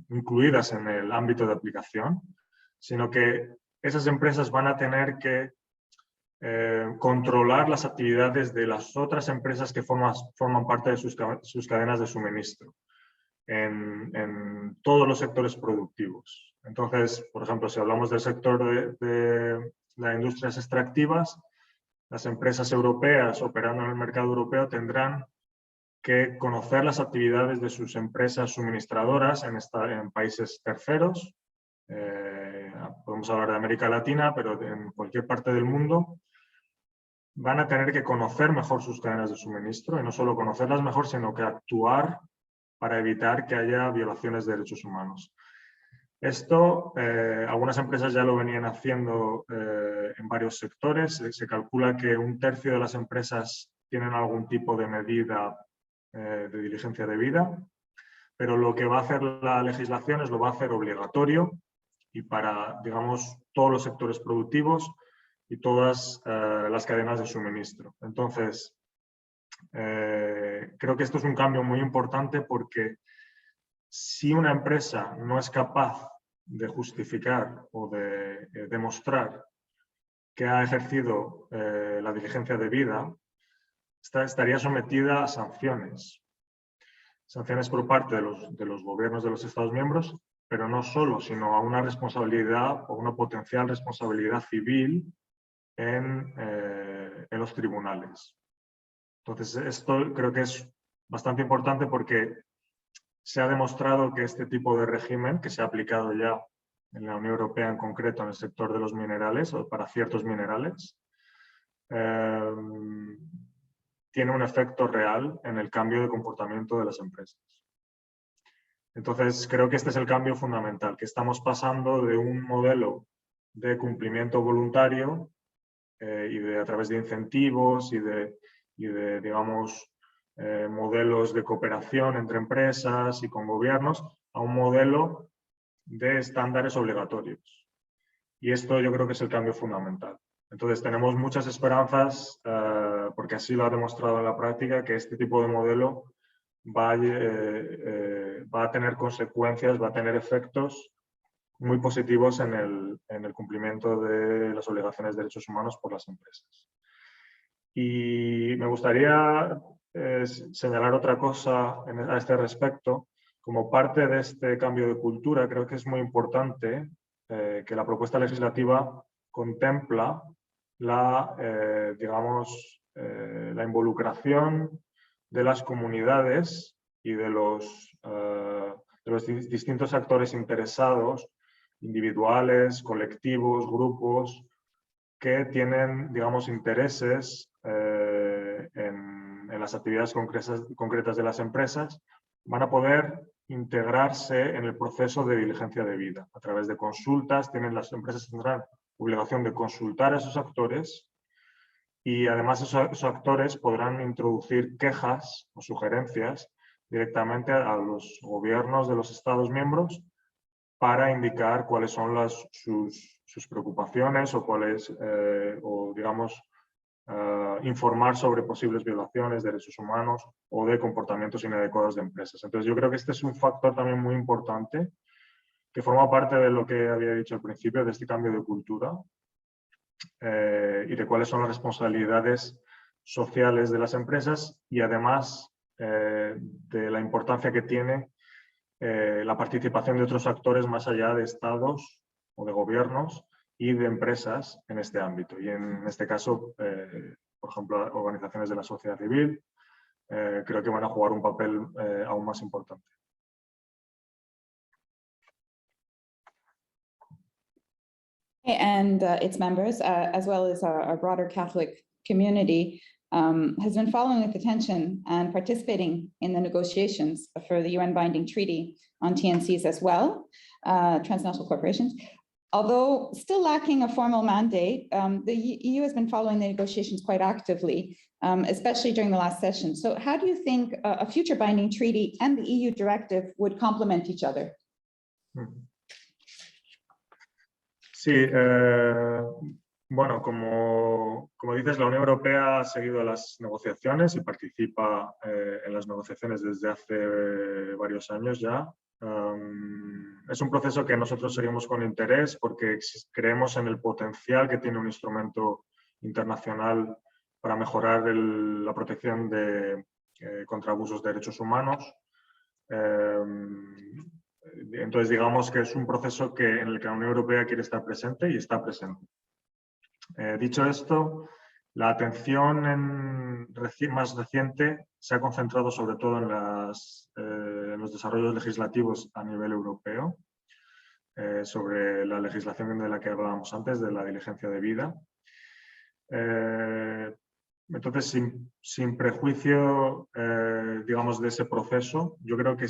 incluidas en el ámbito de aplicación, sino que esas empresas van a tener que controlar las actividades de las otras empresas que forman parte de sus cadenas de suministro en todos los sectores productivos. Entonces, por ejemplo, si hablamos del sector de las industrias extractivas, las empresas europeas operando en el mercado europeo tendrán que conocer las actividades de sus empresas suministradoras en países terceros. Podemos hablar de América Latina, pero en cualquier parte del mundo van a tener que conocer mejor sus cadenas de suministro y no solo conocerlas mejor, sino que actuar para evitar que haya violaciones de derechos humanos. Esto, algunas empresas ya lo venían haciendo en varios sectores. Se calcula que 1/3 de las empresas tienen algún tipo de medida de diligencia debida, pero lo que va a hacer la legislación lo va a hacer obligatorio y para, digamos, todos los sectores productivos y todas las cadenas de suministro. Entonces, creo que esto es un cambio muy importante porque si una empresa no es capaz de justificar o de demostrar que ha ejercido la diligencia debida, estaría sometida a sanciones. Sanciones por parte de los gobiernos de los Estados miembros, pero no solo, sino a una responsabilidad o una potencial responsabilidad civil en los tribunales. Entonces, esto creo que es bastante importante porque se ha demostrado que este tipo de régimen, que se ha aplicado ya en la Unión Europea en concreto en el sector de los minerales o para ciertos minerales, tiene un efecto real en el cambio de comportamiento de las empresas. Entonces, creo que este es el cambio fundamental, que estamos pasando de un modelo de cumplimiento voluntario y a través de incentivos y de digamos, modelos de cooperación entre empresas y con gobiernos a un modelo de estándares obligatorios. Y esto yo creo que es el cambio fundamental. Entonces tenemos muchas esperanzas, porque así lo ha demostrado en la práctica, que este tipo de modelo va a tener consecuencias, va a tener efectos muy positivos en el cumplimiento de las obligaciones de derechos humanos por las empresas. Y me gustaría señalar otra cosa a este respecto. Como parte de este cambio de cultura, creo que es muy importante que la propuesta legislativa contempla digamos, la involucración de las comunidades y de los distintos actores interesados, individuales, colectivos, grupos, que tienen, digamos, intereses en las actividades concretas de las empresas, van a poder integrarse en el proceso de diligencia debida. A través de consultas, las empresas tendrán obligación de consultar a esos actores y además esos actores podrán introducir quejas o sugerencias directamente a los gobiernos de los Estados miembros para indicar cuáles son sus preocupaciones o digamos, informar sobre posibles violaciones de derechos humanos o de comportamientos inadecuados de empresas. Entonces yo creo que este es un factor también muy importante que forma parte de lo que había dicho al principio, de este cambio de cultura y de cuáles son las responsabilidades sociales de las empresas y además de la importancia que tiene la participación de otros actores más allá de estados o de gobiernos y de empresas en este ámbito. Y en este caso, por ejemplo, organizaciones de la sociedad civil, creo que van a jugar un papel aún más importante. And its members, as well as our broader Catholic community, has been following with attention and participating in the negotiations for the UN binding treaty on TNCs as well, transnational corporations. Although still lacking a formal mandate, the EU has been following the negotiations quite actively, especially during the last session. So how do you think a future binding treaty and the EU directive would complement each other? Sí, bueno, como dices, la Unión Europea ha seguido las negociaciones y participa en las negociaciones desde hace varios años ya. Es un proceso que nosotros seguimos con interés porque creemos en el potencial que tiene un instrumento internacional para mejorar la protección contra abusos de derechos humanos. Entonces, digamos que es un proceso en el que la Unión Europea quiere estar presente y está presente. Dicho esto, la atención más reciente se ha concentrado sobre todo en los desarrollos legislativos a nivel europeo, sobre la legislación de la que hablábamos antes, de la diligencia debida. Entonces, sin prejuicio, digamos, de ese proceso, yo creo que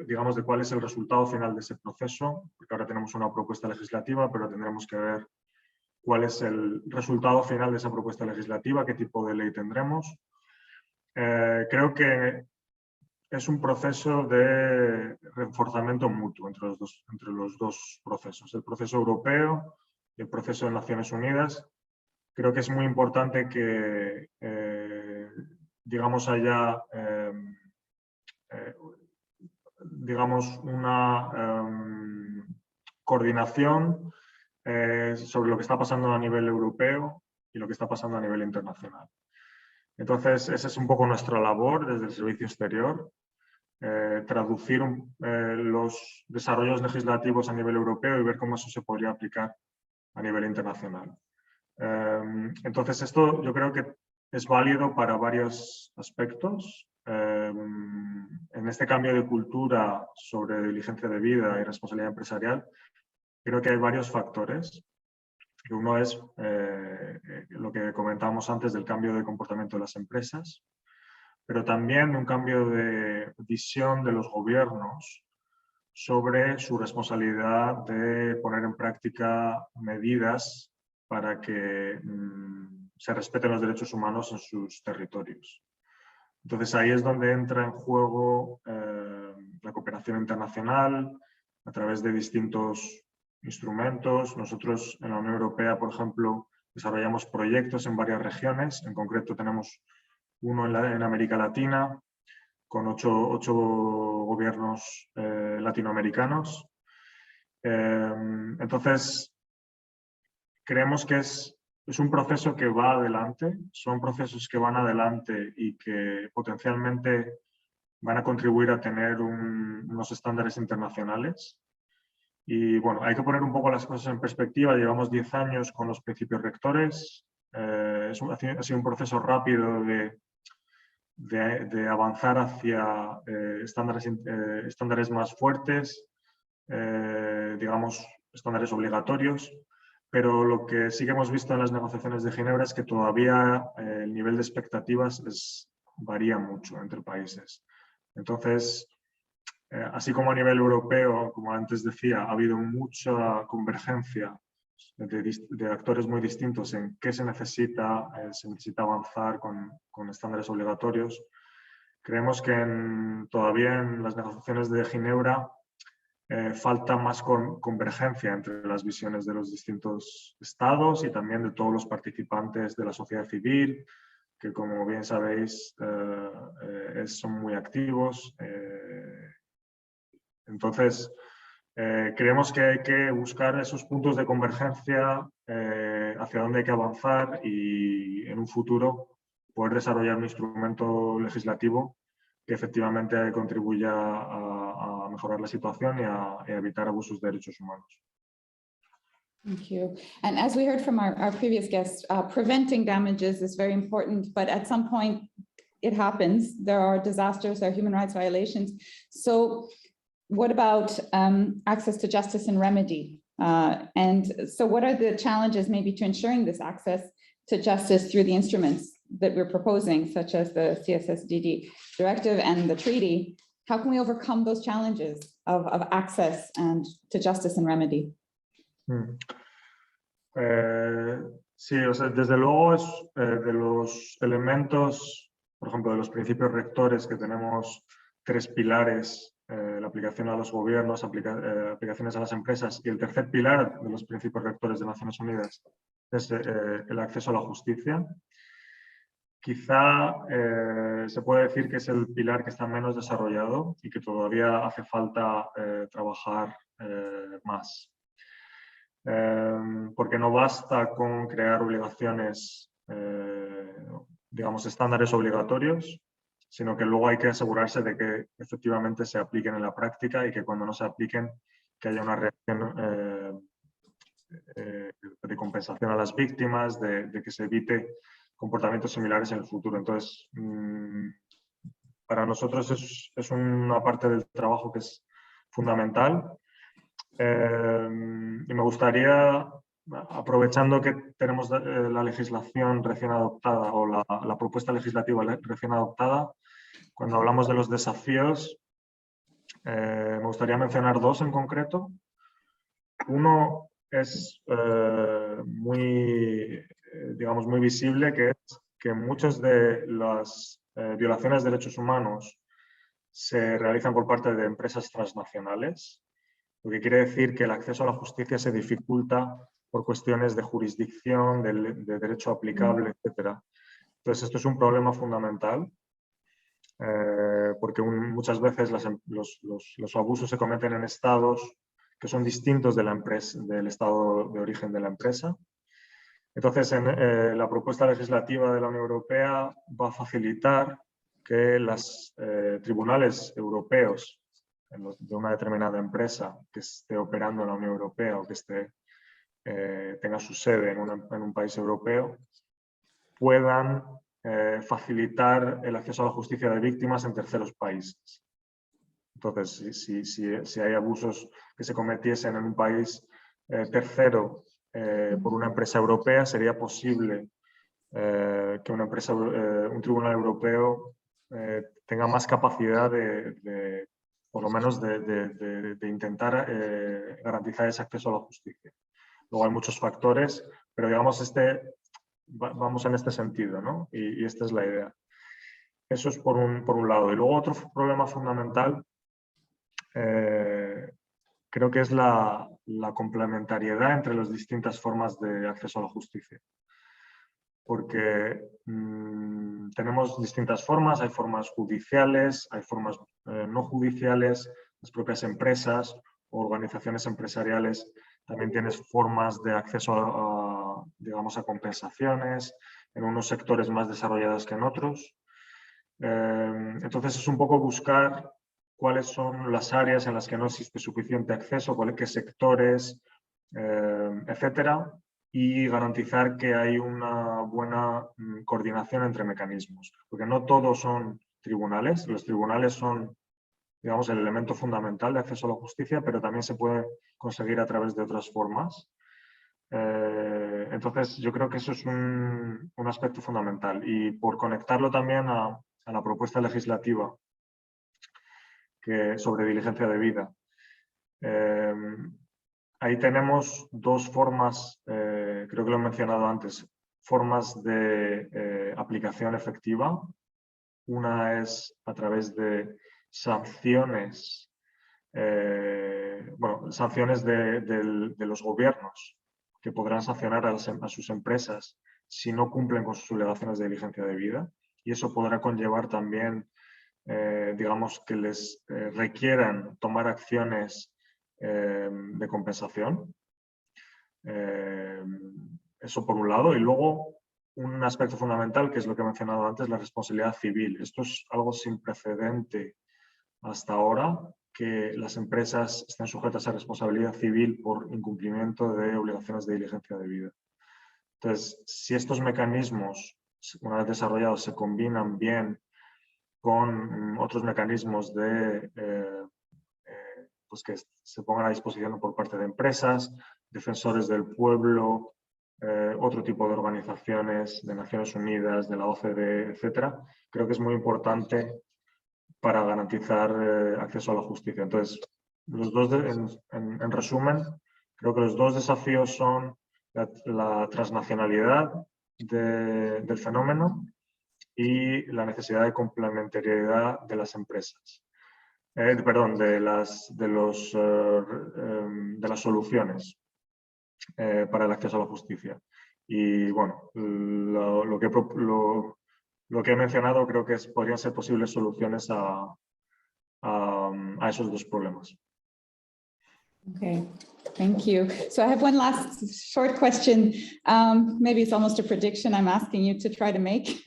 digamos, de cuál es el resultado final de ese proceso, porque ahora tenemos una propuesta legislativa, pero tendremos que ver cuál es el resultado final de esa propuesta legislativa, qué tipo de ley tendremos. Creo que es un proceso de reforzamiento mutuo entre los dos procesos, el proceso europeo y el proceso de Naciones Unidas. Creo que es muy importante que, digamos, haya digamos, una coordinación sobre lo que está pasando a nivel europeo y lo que está pasando a nivel internacional. Entonces, esa es un poco nuestra labor desde el Servicio Exterior, traducir los desarrollos legislativos a nivel europeo y ver cómo eso se podría aplicar a nivel internacional. Entonces, esto yo creo que es válido para varios aspectos. En este cambio de cultura sobre diligencia debida y responsabilidad empresarial, creo que hay varios factores. Uno es lo que comentábamos antes del cambio de comportamiento de las empresas, pero también un cambio de visión de los gobiernos sobre su responsabilidad de poner en práctica medidas para que se respeten los derechos humanos en sus territorios. Entonces ahí es donde entra en juego la cooperación internacional a través de distintos instrumentos. Nosotros en la Unión Europea, por ejemplo, desarrollamos proyectos en varias regiones. En concreto tenemos uno en América Latina con ocho gobiernos latinoamericanos. Entonces, creemos que es un proceso que va adelante, son procesos que van adelante y que potencialmente van a contribuir a tener unos estándares internacionales. Y bueno, hay que poner un poco las cosas en perspectiva. Llevamos 10 años con los principios rectores. Ha sido un proceso rápido de avanzar hacia estándares más fuertes, digamos, estándares obligatorios. Pero lo que sí que hemos visto en las negociaciones de Ginebra es que todavía el nivel de expectativas varía mucho entre países. Entonces, así como a nivel europeo, como antes decía, ha habido mucha convergencia de actores muy distintos en qué se necesita avanzar con estándares obligatorios. Creemos que todavía en las negociaciones de Ginebra falta más convergencia entre las visiones de los distintos estados y también de todos los participantes de la sociedad civil, que como bien sabéis son muy activos. Entonces, creemos que hay que buscar esos puntos de convergencia hacia dónde hay que avanzar y en un futuro poder desarrollar un instrumento legislativo que efectivamente contribuya a mejorar la situación y a evitar abusos de derechos humanos. Thank you. And as we heard from our previous guests, preventing damages is very important, but at some point it happens. There are disasters, there are human rights violations. So what about access to justice and remedy? And so what are the challenges maybe to ensuring this access to justice through the instruments that we're proposing, such as the CSSDD directive and the treaty? How can we overcome those challenges of access and to justice and remedy? Sí, o sea, desde luego es de los elementos, por ejemplo, de los principios rectores que tenemos 3 pilares, la aplicación a los gobiernos, aplicaciones a las empresas, y el tercer pilar de los principios rectores de Naciones Unidas es el acceso a la justicia. Quizá se puede decir que es el pilar que está menos desarrollado y que todavía hace falta trabajar más. Porque no basta con crear obligaciones, digamos, estándares obligatorios, sino que luego hay que asegurarse de que efectivamente se apliquen en la práctica y que cuando no se apliquen, que haya una reacción de compensación a las víctimas, de que se evite comportamientos similares en el futuro. Entonces, para nosotros es una parte del trabajo que es fundamental. Y me gustaría, aprovechando que tenemos la legislación recién adoptada o la propuesta legislativa recién adoptada, cuando hablamos de los desafíos, me gustaría mencionar 2 en concreto. Uno es digamos, muy visible, que es que muchas de las violaciones de derechos humanos se realizan por parte de empresas transnacionales, lo que quiere decir que el acceso a la justicia se dificulta por cuestiones de jurisdicción, de derecho aplicable, etc. Entonces, esto es un problema fundamental, porque muchas veces los abusos se cometen en estados que son distintos de del estado de origen de la empresa. Entonces, la propuesta legislativa de la Unión Europea va a facilitar que los tribunales europeos de una determinada empresa que esté operando en la Unión Europea o que tenga su sede en un país europeo, puedan facilitar el acceso a la justicia de víctimas en terceros países. Entonces, si hay abusos que se cometiesen en un país tercero por una empresa europea, sería posible que un tribunal europeo tenga más capacidad por lo menos de intentar garantizar ese acceso a la justicia. Luego hay muchos factores, pero digamos vamos en este sentido, ¿no? Y esta es la idea. Eso es por un lado. Y luego otro problema fundamental creo que es la complementariedad entre las distintas formas de acceso a la justicia. Porque tenemos distintas formas, hay formas judiciales, hay formas no judiciales, las propias empresas o organizaciones empresariales también tienes formas de acceso digamos, a compensaciones, en unos sectores más desarrollados que en otros. Entonces es un poco buscar cuáles son las áreas en las que no existe suficiente acceso, qué sectores, etcétera, y garantizar que hay una buena coordinación entre mecanismos. Porque no todos son tribunales, los tribunales son, digamos, el elemento fundamental de acceso a la justicia, pero también se puede conseguir a través de otras formas. Entonces, yo creo que eso es un aspecto fundamental. Y por conectarlo también a la propuesta legislativa sobre diligencia debida. Ahí tenemos 2 formas, creo que lo he mencionado antes, formas de aplicación efectiva. Una es a través de sanciones bueno, sanciones de los gobiernos que podrán sancionar a sus empresas si no cumplen con sus obligaciones de diligencia debida, y eso podrá conllevar también, digamos, que les requieran tomar acciones de compensación. Eso por un lado, y luego un aspecto fundamental, que es lo que he mencionado antes, la responsabilidad civil. Esto es algo sin precedente hasta ahora, que las empresas estén sujetas a responsabilidad civil por incumplimiento de obligaciones de diligencia debida. Entonces, si estos mecanismos, una vez desarrollados, se combinan bien con otros mecanismos pues que se pongan a disposición por parte de empresas, defensores del pueblo, otro tipo de organizaciones de Naciones Unidas, de la OCDE, etcétera, creo que es muy importante para garantizar acceso a la justicia. Entonces, en resumen, creo que los dos desafíos son la transnacionalidad del fenómeno y la necesidad de complementariedad de las empresas. Perdón, de las soluciones para el acceso a la justicia. Y bueno, lo que he mencionado creo que podrían ser posibles soluciones a esos dos problemas. Okay, thank you. So I have one last short question. Maybe it's almost a prediction I'm asking you to try to make.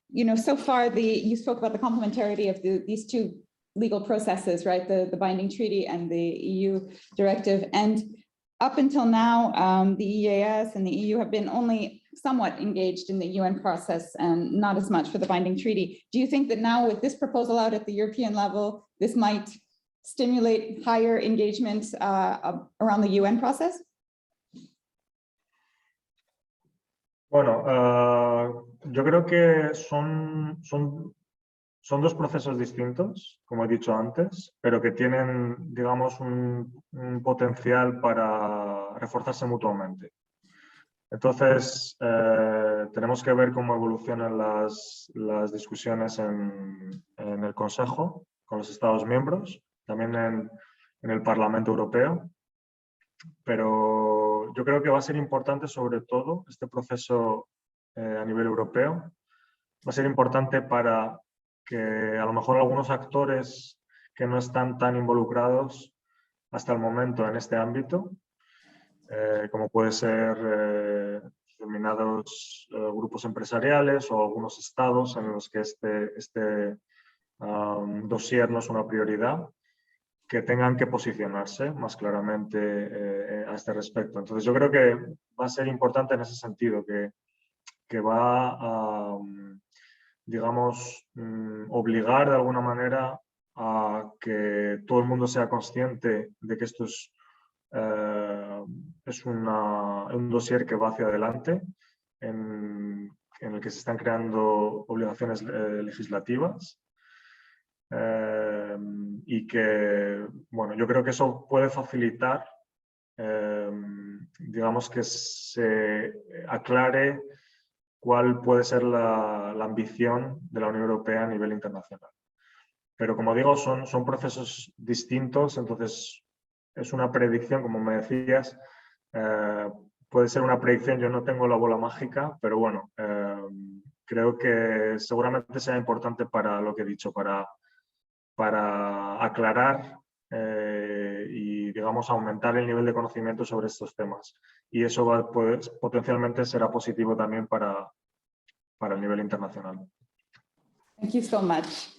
You know, so far you spoke about the complementarity of these two legal processes, right? The binding treaty and the EU directive. And up until now, the EAS and the EU have been only somewhat engaged in the UN process and not as much for the binding treaty. Do you think that now with this proposal out at the European level, this might stimulate higher engagement around the UN process? Bueno, yo creo que son dos procesos distintos, como he dicho antes, pero que tienen, digamos, un potencial para reforzarse mutuamente. Entonces, tenemos que ver cómo evolucionan las discusiones en el Consejo, con los Estados miembros, también en el Parlamento Europeo. Pero yo creo que va a ser importante, sobre todo, este proceso a nivel europeo. Va a ser importante para que a lo mejor algunos actores que no están tan involucrados hasta el momento en este ámbito, como puede ser determinados grupos empresariales o algunos estados en los que este dossier no es una prioridad, que tengan que posicionarse más claramente a este respecto. Entonces yo creo que va a ser importante en ese sentido, que va a, digamos, obligar de alguna manera a que todo el mundo sea consciente de que esto es un dossier que va hacia adelante, en el que se están creando obligaciones legislativas. Y que, bueno, yo creo que eso puede facilitar, digamos, que se aclare cuál puede ser la ambición de la Unión Europea a nivel internacional. Pero como digo, son procesos distintos, entonces es una predicción, como me decías, puede ser una predicción, yo no tengo la bola mágica, pero bueno, creo que seguramente sea importante para lo que he dicho, para aclarar y, digamos, aumentar el nivel de conocimiento sobre estos temas. Y eso potencialmente será positivo también para el nivel internacional. Thank you so much.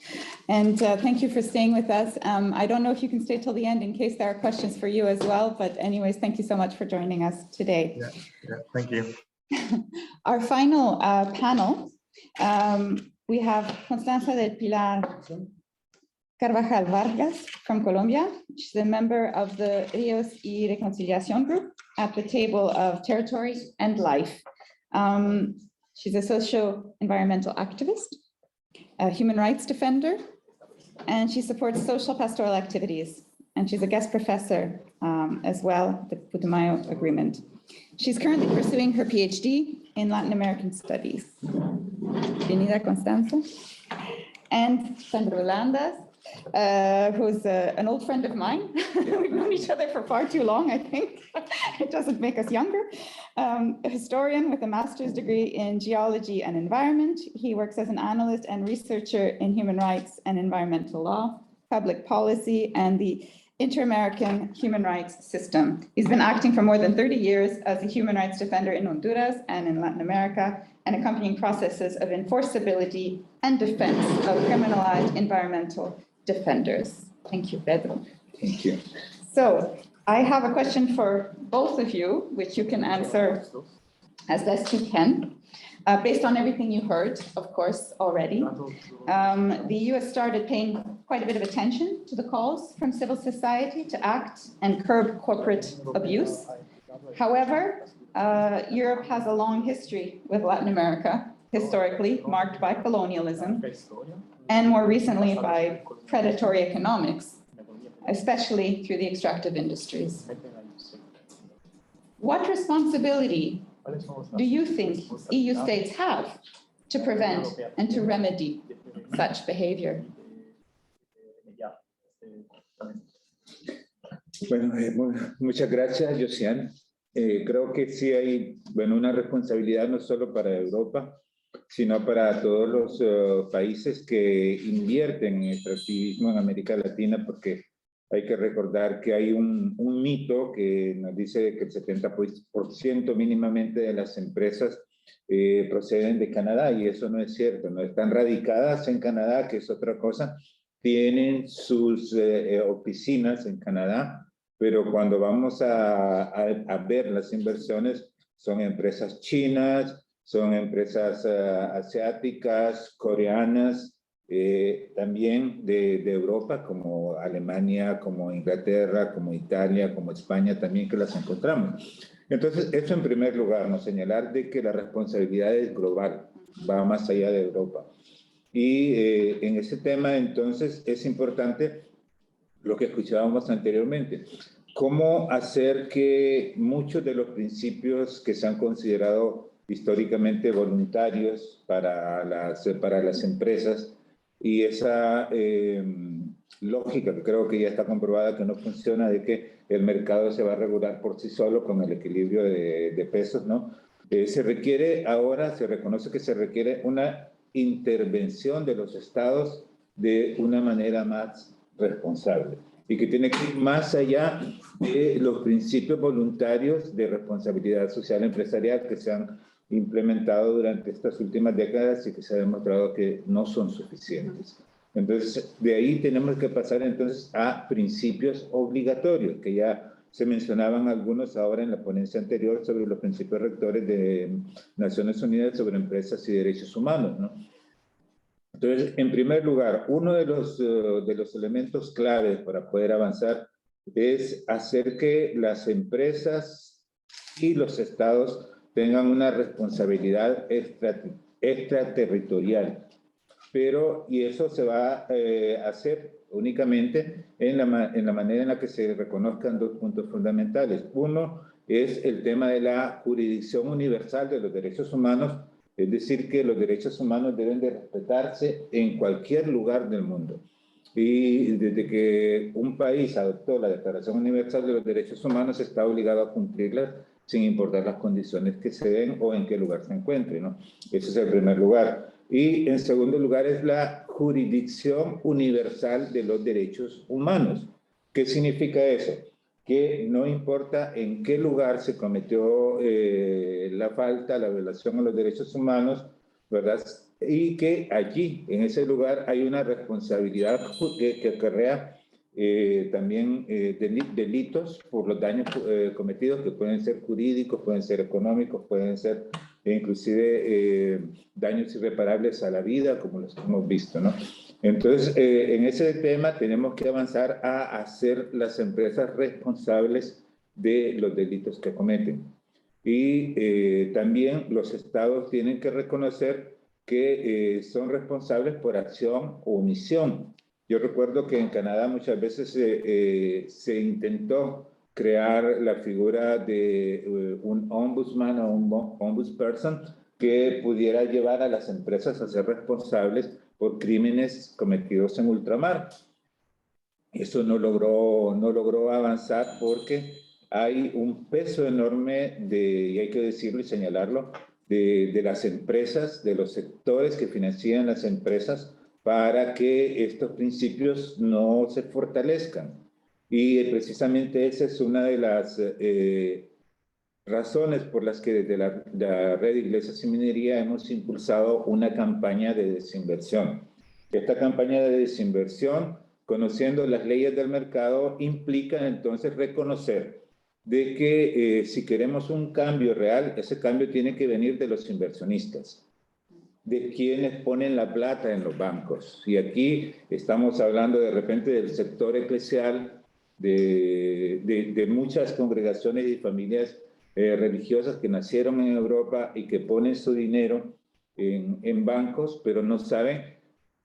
And thank you for staying with us. I don't know if you can stay till the end in case there are questions for you as well, but anyways, thank you so much for joining us today. Yeah, thank you. Our final panel, we have Constanza del Pilar Carvajal Vargas from Colombia. She's a member of the Ríos y Reconciliación group at the table of Territory and Life. She's a socio-environmental activist, a human rights defender, and she supports social pastoral activities. And she's a guest professor as well, the Putumayo Agreement. She's currently pursuing her PhD in Latin American Studies. Bienvenida, Constanza. And Sandra Landas, who's an old friend of mine. We've known each other for far too long, I think. It doesn't make us younger. A historian with a master's degree in geology and environment. He works as an analyst and researcher in human rights and environmental law, public policy, and the Inter-American human rights system. He's been acting for more than 30 years as a human rights defender in Honduras and in Latin America, and accompanying processes of enforceability and defense of criminalized environmental defenders. Thank you, Pedro. Thank you. So I have a question for both of you, which you can answer as best you can. Based on everything you heard, of course, already, the US started paying quite a bit of attention to the calls from civil society to act and curb corporate abuse. However, Europe has a long history with Latin America, historically marked by colonialism, and more recently by predatory economics, especially through the extractive industries. What responsibility do you think EU states have to prevent and to remedy such behavior? Bueno, muchas gracias, Josiane. Creo que sí hay, bueno, una responsabilidad no solo para Europa, sino para todos los países que invierten en extractivismo en América Latina, porque hay que recordar que hay un mito que nos dice que el 70% mínimamente de las empresas proceden de Canadá, y eso no es cierto. No están radicadas en Canadá, que es otra cosa. Tienen sus oficinas en Canadá, pero cuando vamos a ver las inversiones, son empresas chinas, son empresas asiáticas, coreanas, también de Europa, como Alemania, como Inglaterra, como Italia, como España, también que las encontramos. Entonces, eso en primer lugar, ¿no? Señalar de que la responsabilidad es global, va más allá de Europa. Y en ese tema, entonces, es importante lo que escuchábamos anteriormente. ¿Cómo hacer que muchos de los principios que se han considerado históricamente voluntarios para las empresas y esa lógica que creo que ya está comprobada que no funciona, de que el mercado se va a regular por sí solo con el equilibrio de pesos, ¿no? Se requiere ahora, se reconoce que se requiere una intervención de los estados de una manera más responsable y que tiene que ir más allá de los principios voluntarios de responsabilidad social empresarial que se han implementado durante estas últimas décadas y que se ha demostrado que no son suficientes. Entonces, de ahí tenemos que pasar entonces a principios obligatorios, que ya se mencionaban algunos ahora en la ponencia anterior sobre los principios rectores de Naciones Unidas sobre empresas y derechos humanos, ¿no? Entonces, en primer lugar, uno de los elementos claves para poder avanzar es hacer que las empresas y los estados tengan una responsabilidad extraterritorial. Y eso se va a hacer únicamente en la manera en la que se reconozcan dos puntos fundamentales. Uno es el tema de la jurisdicción universal de los derechos humanos, es decir, que los derechos humanos deben de respetarse en cualquier lugar del mundo. Y desde que un país adoptó la Declaración Universal de los Derechos Humanos, está obligado a cumplirlas sin importar las condiciones que se den o en qué lugar se encuentre, ¿no? Ese es el primer lugar. Y en segundo lugar es la jurisdicción universal de los derechos humanos. ¿Qué significa eso? Que no importa en qué lugar se cometió la falta, la violación a los derechos humanos, ¿verdad? Y que allí, en ese lugar, hay una responsabilidad que acarrea también delitos por los daños cometidos, que pueden ser jurídicos, pueden ser económicos, pueden ser inclusive daños irreparables a la vida, como los hemos visto, ¿no? Entonces, en ese tema tenemos que avanzar a hacer las empresas responsables de los delitos que cometen. Y también los estados tienen que reconocer que son responsables por acción o omisión. Yo recuerdo que en Canadá muchas veces se intentó crear la figura de un ombudsman o un ombudsperson que pudiera llevar a las empresas a ser responsables por crímenes cometidos en ultramar. eso no logró avanzar porque hay un peso enorme y hay que decirlo y señalarlo, de las empresas, de los sectores que financian las empresas para que estos principios no se fortalezcan. Y precisamente esa es una de las razones por las que desde la Red Iglesias y Minería hemos impulsado una campaña de desinversión. Esta campaña de desinversión, conociendo las leyes del mercado, implica entonces reconocer de que si queremos un cambio real, ese cambio tiene que venir de los inversionistas, de quienes ponen la plata en los bancos. Y aquí estamos hablando de repente del sector eclesial, de muchas congregaciones y familias religiosas que nacieron en Europa y que ponen su dinero en bancos, pero no saben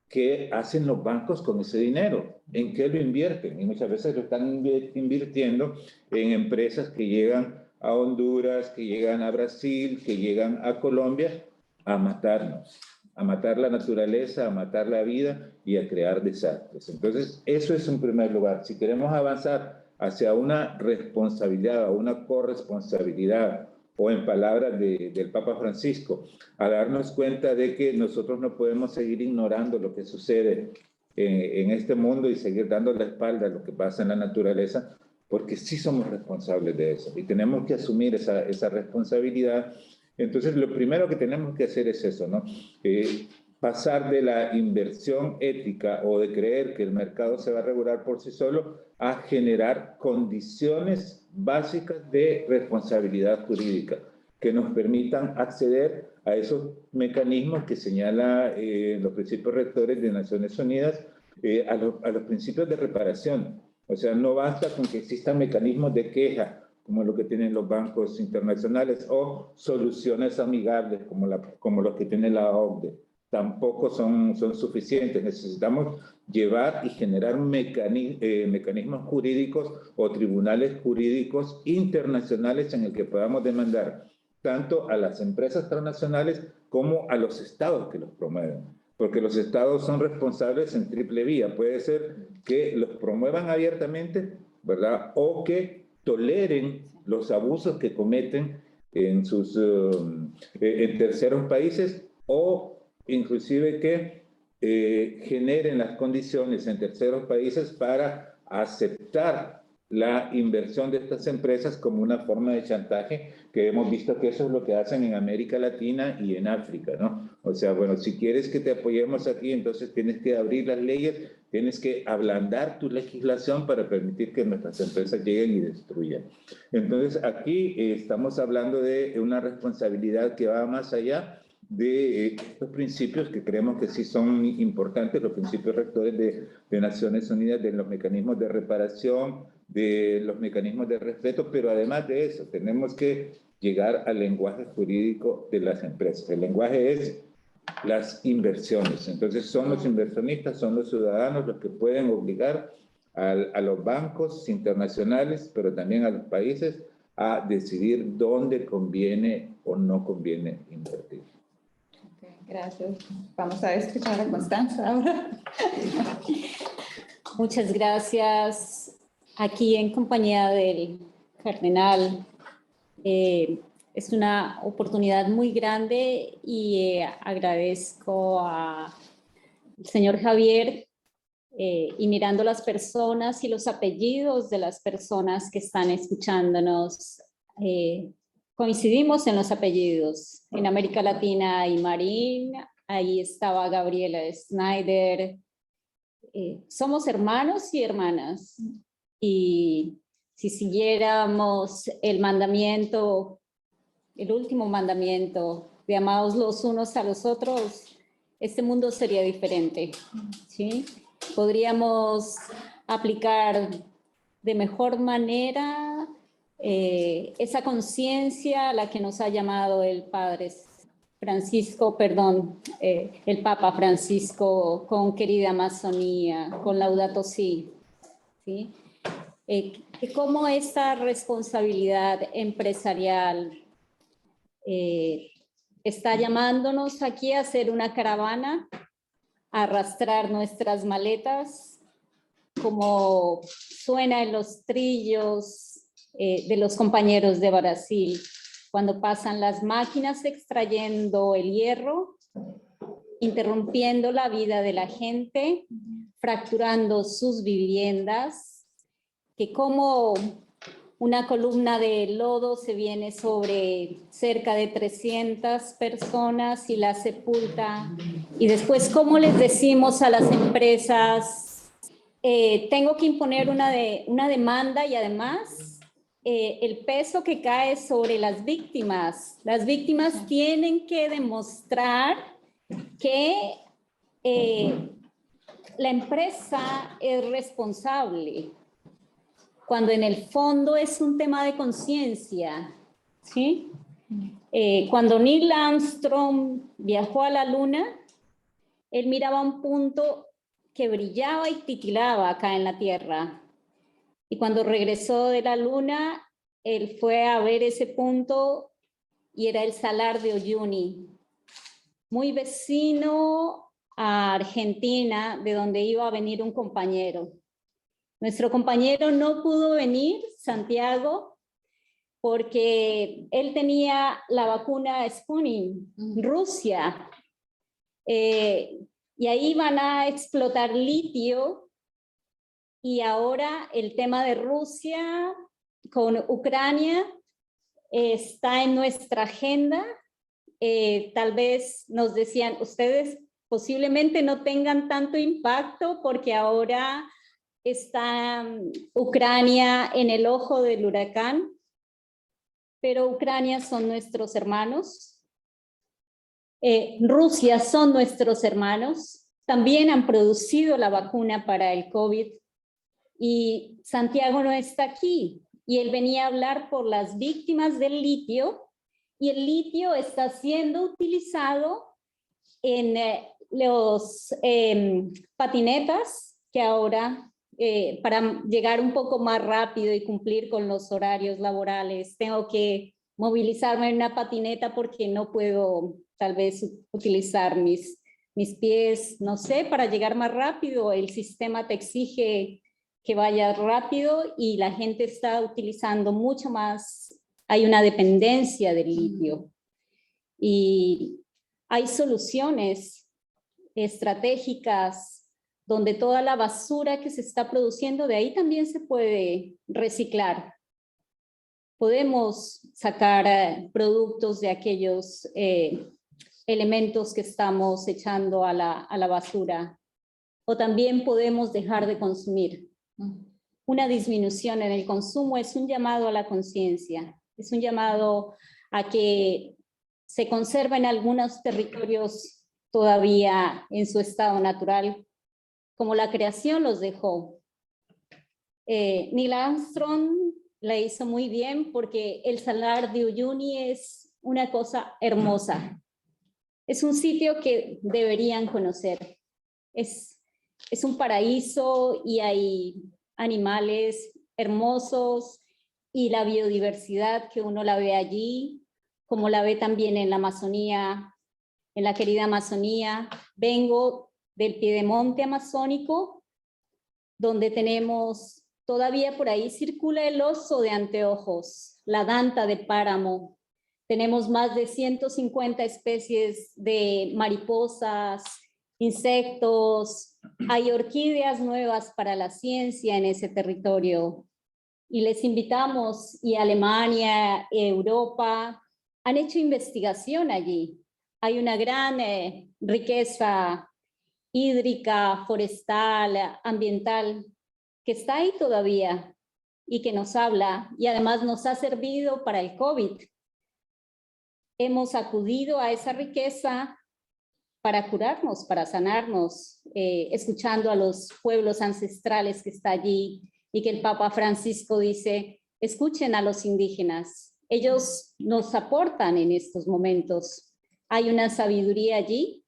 qué hacen los bancos con ese dinero, en qué lo invierten. Y muchas veces lo están invirtiendo en empresas que llegan a Honduras, que llegan a Brasil, que llegan a Colombia a matarnos, a matar la naturaleza, a matar la vida y a crear desastres. Entonces, eso es en primer lugar. Si queremos avanzar hacia una responsabilidad o una corresponsabilidad, o en palabras del Papa Francisco, a darnos cuenta de que nosotros no podemos seguir ignorando lo que sucede en este mundo y seguir dando la espalda a lo que pasa en la naturaleza, porque sí somos responsables de eso y tenemos que asumir esa responsabilidad. Entonces, lo primero que tenemos que hacer es eso, ¿no? Pasar de la inversión ética o de creer que el mercado se va a regular por sí solo a generar condiciones básicas de responsabilidad jurídica que nos permitan acceder a esos mecanismos que señala los principios rectores de Naciones Unidas, a los principios de reparación. O sea, no basta con que existan mecanismos de queja, como lo que tienen los bancos internacionales, o soluciones amigables, como los que tiene la OCDE. Tampoco son suficientes. Necesitamos llevar y generar mecanismos jurídicos o tribunales jurídicos internacionales en el que podamos demandar tanto a las empresas transnacionales como a los estados que los promueven. Porque los estados son responsables en triple vía. Puede ser que los promuevan abiertamente, ¿verdad? O que toleren los abusos que cometen en terceros países, o inclusive que generen las condiciones en terceros países para aceptar la inversión de estas empresas como una forma de chantaje, que hemos visto que eso es lo que hacen en América Latina y en África, ¿no? O sea, bueno, si quieres que te apoyemos aquí, entonces tienes que abrir las leyes, tienes que ablandar tu legislación para permitir que nuestras empresas lleguen y destruyan. Entonces, aquí estamos hablando de una responsabilidad que va más allá de estos principios que creemos que sí son importantes, los principios rectores de Naciones Unidas, de los mecanismos de reparación, de los mecanismos de respeto, pero además de eso, tenemos que llegar al lenguaje jurídico de las empresas. El lenguaje es las inversiones. Entonces, son los inversionistas, son los ciudadanos los que pueden obligar a los bancos internacionales, pero también a los países, a decidir dónde conviene o no conviene invertir. Gracias. Vamos a escuchar a Constanza ahora. Muchas gracias. Aquí en compañía del cardenal. Es una oportunidad muy grande y agradezco al señor Javier y mirando las personas y los apellidos de las personas que están escuchándonos. Coincidimos en los apellidos. En América Latina y Marín, ahí estaba Gabriela Snyder. Somos hermanos y hermanas. Y si siguiéramos el mandamiento, el último mandamiento de amados los unos a los otros, este mundo sería diferente, ¿sí? Podríamos aplicar de mejor manera esa conciencia a la que nos ha llamado el Padre Francisco, el Papa Francisco, con querida Amazonía, con Laudato Si, ¿sí? Cómo esta responsabilidad empresarial está llamándonos aquí a hacer una caravana, a arrastrar nuestras maletas como suena en los trillos de los compañeros de Brasil, cuando pasan las máquinas extrayendo el hierro, interrumpiendo la vida de la gente, fracturando sus viviendas, que como una columna de lodo se viene sobre cerca de 300 personas y las sepulta. Y después, ¿cómo les decimos a las empresas? Tengo que imponer una demanda y además el peso que cae sobre las víctimas. Las víctimas tienen que demostrar que la empresa es responsable, cuando en el fondo es un tema de conciencia, ¿sí? Cuando Neil Armstrong viajó a la Luna, él miraba un punto que brillaba y titilaba acá en la Tierra. Y cuando regresó de la Luna, él fue a ver ese punto y era el Salar de Uyuni, muy vecino a Argentina, de donde iba a venir un compañero. Nuestro compañero no pudo venir, Santiago, porque él tenía la vacuna Sputnik, Rusia, y ahí van a explotar litio, y ahora el tema de Rusia con Ucrania está en nuestra agenda. Tal vez nos decían, ustedes posiblemente no tengan tanto impacto porque ahora está Ucrania en el ojo del huracán, pero Ucrania son nuestros hermanos. Rusia son nuestros hermanos. También han producido la vacuna para el COVID y Santiago no está aquí. Y él venía a hablar por las víctimas del litio y el litio está siendo utilizado en los patinetas que ahora para llegar un poco más rápido y cumplir con los horarios laborales, tengo que movilizarme en una patineta porque no puedo tal vez utilizar mis pies, no sé, para llegar más rápido. El sistema te exige que vayas rápido y la gente está utilizando mucho más, hay una dependencia del litio. Y hay soluciones estratégicas donde toda la basura que se está produciendo, de ahí también se puede reciclar. Podemos sacar productos de aquellos elementos que estamos echando a la basura. O también podemos dejar de consumir. Una disminución en el consumo es un llamado a la conciencia, es un llamado a que se conserven algunos territorios todavía en su estado natural, como la creación los dejó. Neil Armstrong la hizo muy bien porque el Salar de Uyuni es una cosa hermosa. Es un sitio que deberían conocer. Es un paraíso y hay animales hermosos y la biodiversidad que uno la ve allí, como la ve también en la Amazonía, en la querida Amazonía. Vengo del piedemonte amazónico, donde tenemos, todavía por ahí circula el oso de anteojos, la danta de páramo. Tenemos más de 150 especies de mariposas, insectos, hay orquídeas nuevas para la ciencia en ese territorio. Y les invitamos, y Alemania, Europa, han hecho investigación allí. Hay una gran riqueza hídrica, forestal, ambiental, que está ahí todavía y que nos habla, y además nos ha servido para el COVID. Hemos acudido a esa riqueza para curarnos, para sanarnos, escuchando a los pueblos ancestrales que está allí, y que el Papa Francisco dice, escuchen a los indígenas, ellos nos aportan en estos momentos. Hay una sabiduría allí.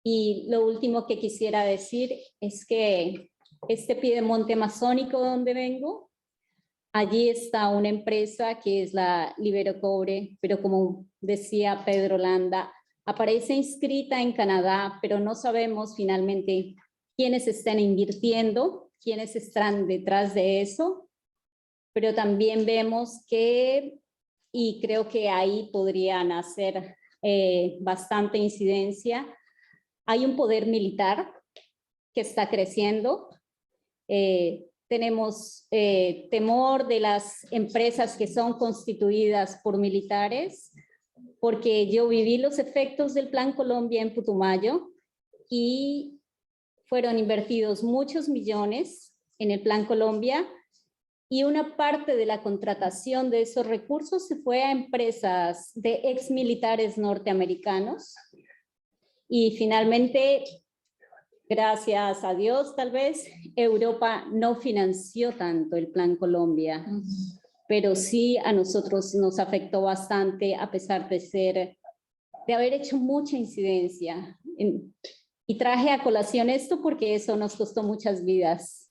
Y lo último que quisiera decir es que este piedemonte amazónico donde vengo, allí está una empresa que es la Libero Cobre, pero como decía Pedro Landa, aparece inscrita en Canadá, pero no sabemos finalmente quiénes están invirtiendo, quiénes están detrás de eso, pero también vemos que, y creo que ahí podrían hacer bastante incidencia, hay un poder militar que está creciendo. Tenemos temor de las empresas que son constituidas por militares, porque yo viví los efectos del Plan Colombia en Putumayo y fueron invertidos muchos millones en el Plan Colombia y una parte de la contratación de esos recursos se fue a empresas de exmilitares norteamericanos y finalmente, gracias a Dios tal vez, Europa no financió tanto el Plan Colombia, pero sí a nosotros nos afectó bastante a pesar de haber hecho mucha incidencia. Y traje a colación esto porque eso nos costó muchas vidas.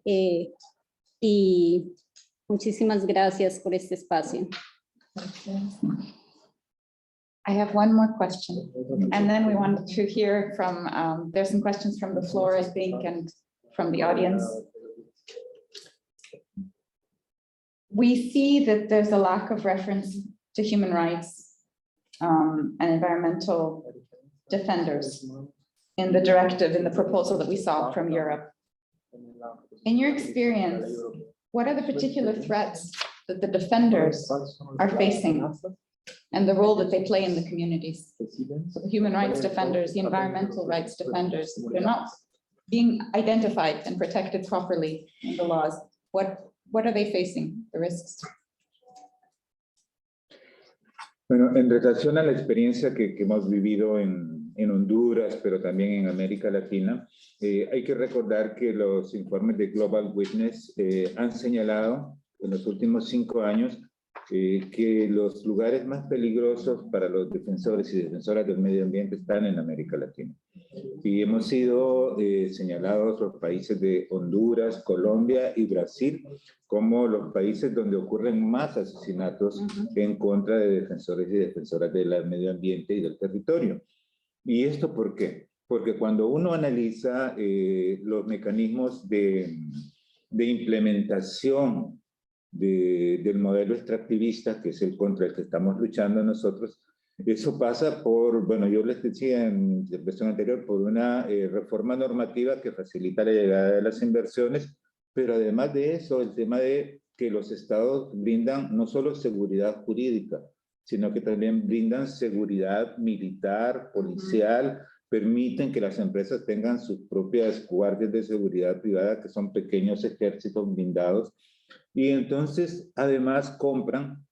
Y muchísimas gracias por este espacio. I have one more question, and then we want to hear from, there's some questions from the floor, I think, and from the audience. We see that there's a lack of reference to human rights and environmental defenders in the directive, in the proposal that we saw from Europe. In your experience, what are the particular threats that the defenders are facing and the role that they play in the communities? So the human rights defenders, the environmental rights defenders, they're not being identified and protected properly in the laws. What are they facing, the risks? Bueno, en relación a la experiencia que hemos vivido en Honduras, pero también en América Latina, hay que recordar que los informes de Global Witness han señalado en los últimos 5 años que los lugares más peligrosos para los defensores y defensoras del medio ambiente están en América Latina. Y hemos sido señalados los países de Honduras, Colombia y Brasil como los países donde ocurren más asesinatos en contra de defensores y defensoras del medio ambiente y del territorio. ¿Y esto por qué? Porque cuando uno analiza los mecanismos de implementación del modelo extractivista, que es el contra el que estamos luchando nosotros, eso pasa por, bueno, yo les decía en la versión anterior, por una reforma normativa que facilita la llegada de las inversiones, pero además de eso, el tema de que los estados brindan no solo seguridad jurídica, sino que también brindan seguridad militar, policial, permiten que las empresas tengan sus propias guardias de seguridad privada, que son pequeños ejércitos blindados, y entonces además compran,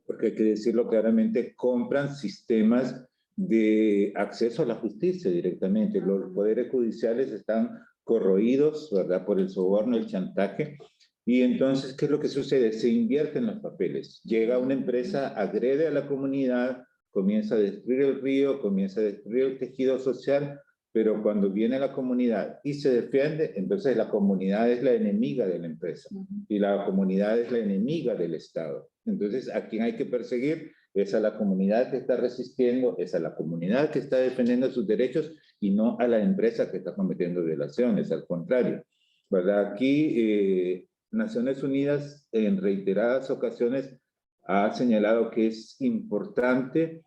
porque hay que decirlo claramente, compran sistemas de acceso a la justicia directamente. Los poderes judiciales están corroídos, ¿verdad?, por el soborno, el chantaje. Y entonces, ¿qué es lo que sucede? Se invierten los papeles. Llega una empresa, agrede a la comunidad, comienza a destruir el río, comienza a destruir el tejido social, pero cuando viene la comunidad y se defiende, entonces la comunidad es la enemiga de la empresa y la comunidad es la enemiga del Estado. Entonces, ¿a quién hay que perseguir? Es a la comunidad que está resistiendo, es a la comunidad que está defendiendo sus derechos y no a la empresa que está cometiendo violaciones, al contrario, ¿verdad? Aquí Naciones Unidas en reiteradas ocasiones ha señalado que es importante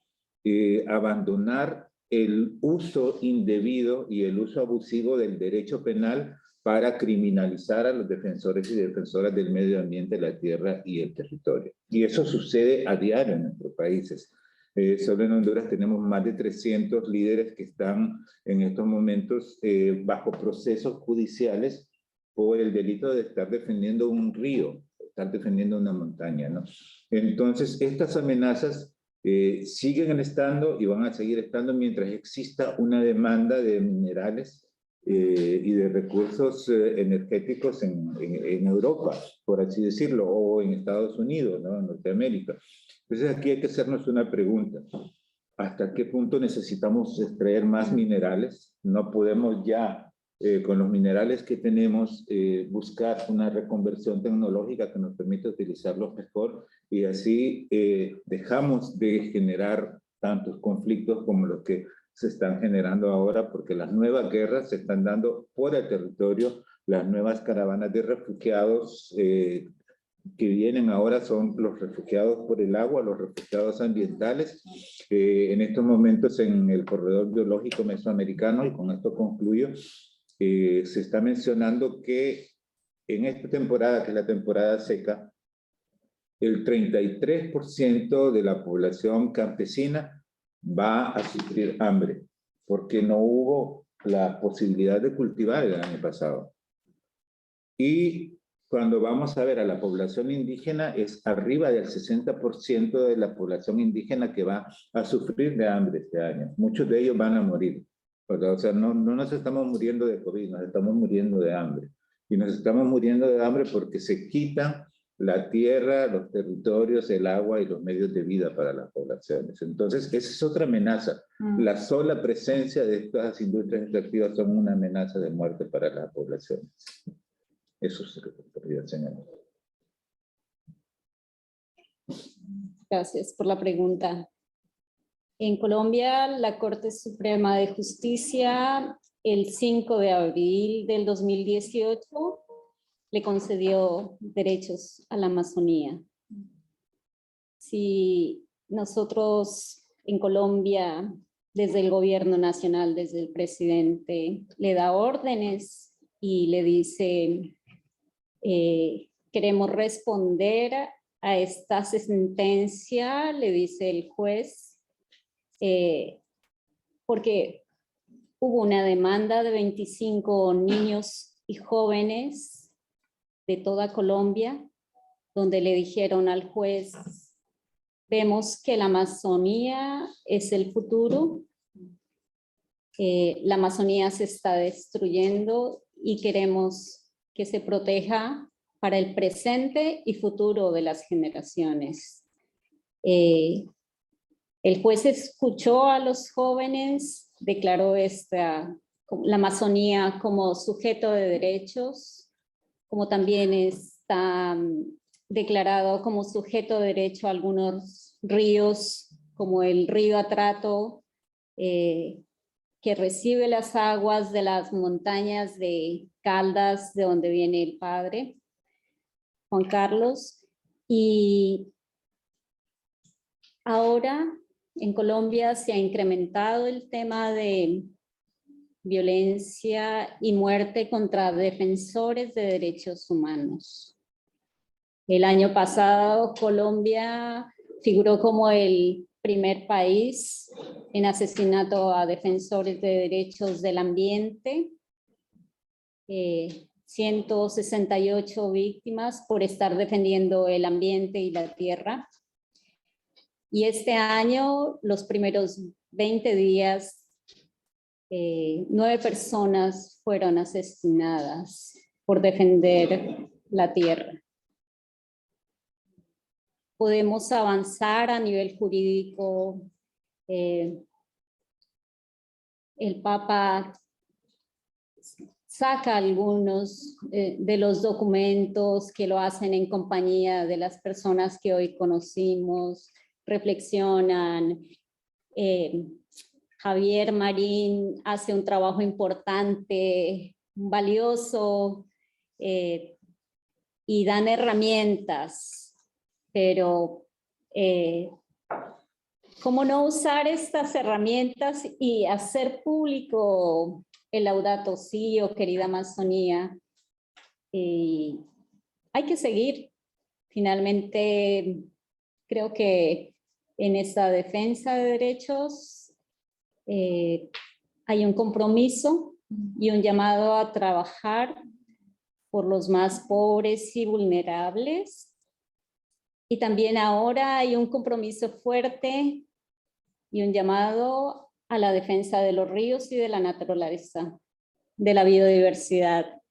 abandonar el uso indebido y el uso abusivo del derecho penal para criminalizar a los defensores y defensoras del medio ambiente, la tierra y el territorio. Y eso sucede a diario en nuestros países. Solo en Honduras tenemos más de 300 líderes que están en estos momentos bajo procesos judiciales por el delito de estar defendiendo un río, estar defendiendo una montaña, ¿no? Entonces, estas amenazas siguen estando y van a seguir estando mientras exista una demanda de minerales y de recursos energéticos en Europa, por así decirlo, o en Estados Unidos, ¿no?, en Norteamérica. Entonces aquí hay que hacernos una pregunta. ¿Hasta qué punto necesitamos extraer más minerales? No podemos ya, con los minerales que tenemos, buscar una reconversión tecnológica que nos permita utilizarlos mejor y así dejamos de generar tantos conflictos como los que se están generando ahora porque las nuevas guerras se están dando por el territorio, las nuevas caravanas de refugiados que vienen ahora son los refugiados por el agua, los refugiados ambientales. En estos momentos en el corredor biológico mesoamericano, y con esto concluyo, se está mencionando que en esta temporada, que es la temporada seca, el 33% de la población campesina va a sufrir hambre, porque no hubo la posibilidad de cultivar el año pasado. Y cuando vamos a ver a la población indígena, es arriba del 60% de la población indígena que va a sufrir de hambre este año. Muchos de ellos van a morir. O sea, no nos estamos muriendo de COVID, nos estamos muriendo de hambre. Y nos estamos muriendo de hambre porque se quitan la tierra, los territorios, el agua y los medios de vida para las poblaciones. Entonces, esa es otra amenaza. La sola presencia de estas industrias extractivas son una amenaza de muerte para las poblaciones. Eso es lo que quería señalar. Gracias por la pregunta. En Colombia, la Corte Suprema de Justicia, el 5 de abril del 2018, le concedió derechos a la Amazonía. Si nosotros en Colombia, desde el gobierno nacional, desde el presidente, le da órdenes y le dice, queremos responder a esta sentencia, le dice el juez, porque hubo una demanda de 25 niños y jóvenes de toda Colombia, donde le dijeron al juez, vemos que la Amazonía es el futuro, la Amazonía se está destruyendo y queremos que se proteja para el presente y futuro de las generaciones. El juez escuchó a los jóvenes, declaró la Amazonía como sujeto de derechos, como también está declarado como sujeto de derecho a algunos ríos, como el río Atrato, que recibe las aguas de las montañas de Caldas, de donde viene el padre, Juan Carlos. Y ahora en Colombia se ha incrementado el tema de violencia y muerte contra defensores de derechos humanos. El año pasado Colombia figuró como el primer país en asesinato a defensores de derechos del ambiente. 168 víctimas por estar defendiendo el ambiente y la tierra. Y este año, los primeros 20 días, 9 personas fueron asesinadas por defender la tierra. Podemos avanzar a nivel jurídico. El Papa saca algunos de los documentos que lo hacen en compañía de las personas que hoy conocimos, reflexionan. Javier Marín hace un trabajo importante, valioso, y dan herramientas, pero ¿cómo no usar estas herramientas y hacer público el Laudato Si, o querida Amazonía? Hay que seguir. Finalmente, creo que en esta defensa de derechos hay un compromiso y un llamado a trabajar por los más pobres y vulnerables. Y también ahora hay un compromiso fuerte y un llamado a la defensa de los ríos y de la naturaleza, de la biodiversidad.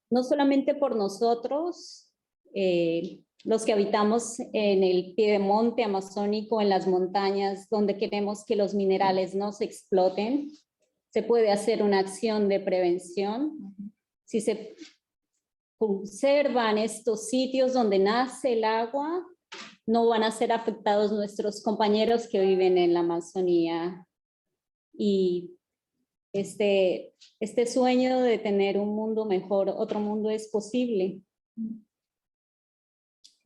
No solamente por nosotros, los que habitamos en el piedemonte amazónico, en las montañas, donde queremos que los minerales no se exploten, se puede hacer una acción de prevención. Si se conservan estos sitios donde nace el agua, no van a ser afectados nuestros compañeros que viven en la Amazonía. y este sueño de tener un mundo mejor, otro mundo es posible.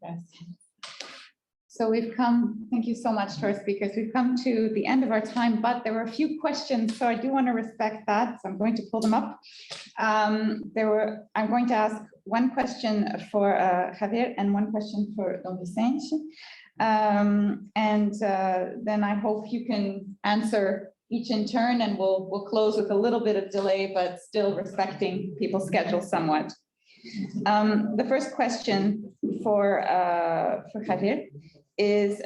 Gracias. So we've come, thank you so much to our speakers. We've come to the end of our time, but there were a few questions, so I do want to respect that. So I'm going to pull them up. I'm going to ask one question for Javier and one question for Don Vicente. Then I hope you can answer each in turn, and we'll close with a little bit of delay, but still respecting people's schedule somewhat. The first question for Javier is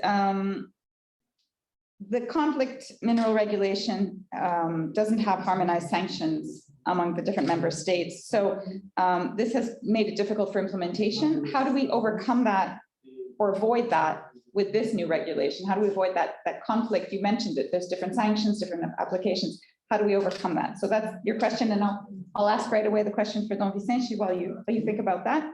the conflict mineral regulation doesn't have harmonized sanctions among the different member states. So this has made it difficult for implementation. How do we overcome that or avoid that with this new regulation? How do we avoid that conflict? You mentioned it, there's different sanctions, different applications. How do we overcome that? So that's your question, and I'll ask right away the question for Don Vicente while you think about that.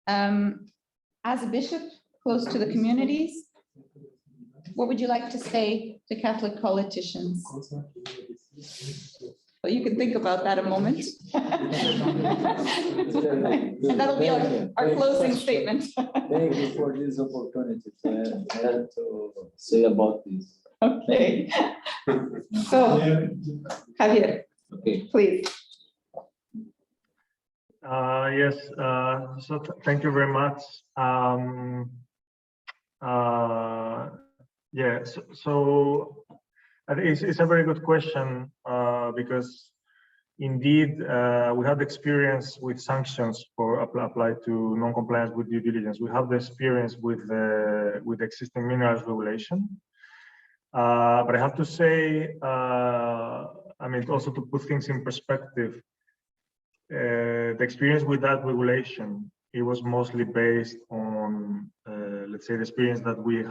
As a bishop close to the communities, what would you like to say to Catholic politicians? Well, you can think about that a moment. And that'll be our closing statement. Thank you for this opportunity to say about this. Okay. So, Javier, Okay. please. Yes, so thank you very much. Yeah, so I think it's a very good question because indeed we have experience with sanctions for applied to non-compliance with due diligence. We have the experience with the existing minerals regulation. But I have to say, I mean, also to put things in perspective, the experience with that regulation, it was mostly based on, let's say, the experience that we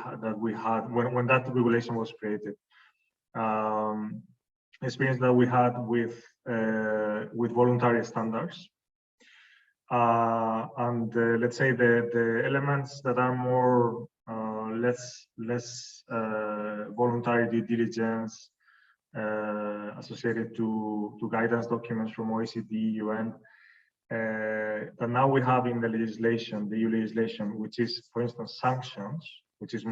had when that regulation was created. Experience that we had with voluntary standards. Let's say the elements that are more less voluntary due diligence associated to guidance documents from OECD, UN, that now we have in the legislation, the EU legislation, which is, for instance, sanctions, which is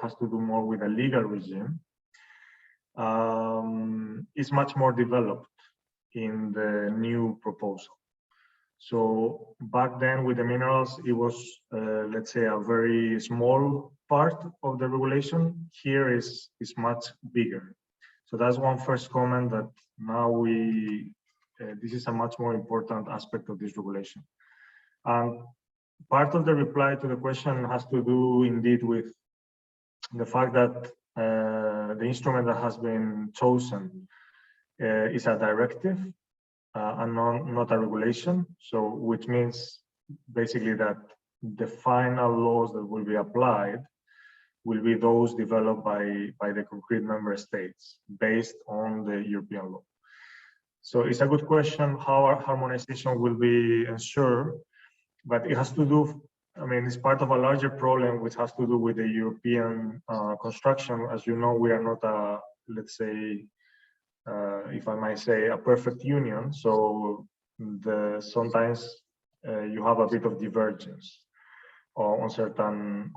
has to do more with a legal regime, is much more developed in the new proposal. So back then with the minerals, it was, let's say, a very small part of the regulation. Here is much bigger. So that's one first comment, that now this is a much more important aspect of this regulation. Part of the reply to the question has to do indeed with the fact that the instrument that has been chosen is a directive and not a regulation. So which means basically that the final laws that will be applied will be those developed by the concrete member states based on the European law. So it's a good question how our harmonization will be ensured, but it has to do, I mean, it's part of a larger problem which has to do with the European construction. As you know, we are not a, let's say, if I might say, a perfect union. So sometimes you have a bit of divergence on certain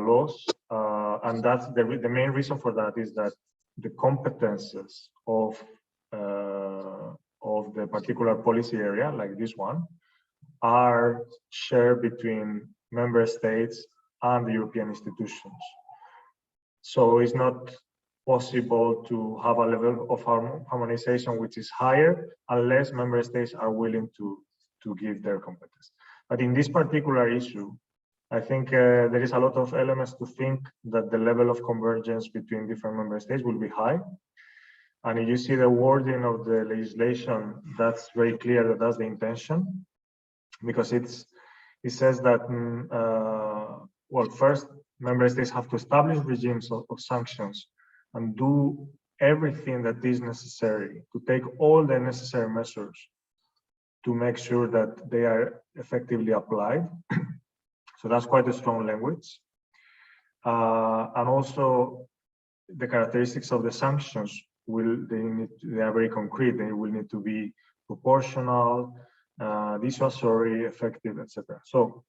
laws, and that's the main reason for that is that the competences of the particular policy area, like this one, are shared between member states and the European institutions. So it's not possible to have a level of harmonization which is higher unless member states are willing to give their competence. But in this particular issue, I think there is a lot of elements to think that the level of convergence between different member states will be high. And if you see the wording of the legislation, that's very clear that that's the intention, because it says that, well, first, member states have to establish regimes of sanctions and do everything that is necessary to take all the necessary measures to make sure that they are effectively applied. So that's quite a strong language. And also the characteristics of the sanctions they are very concrete. They will need to be proportional, dissuasory, effective, etc. So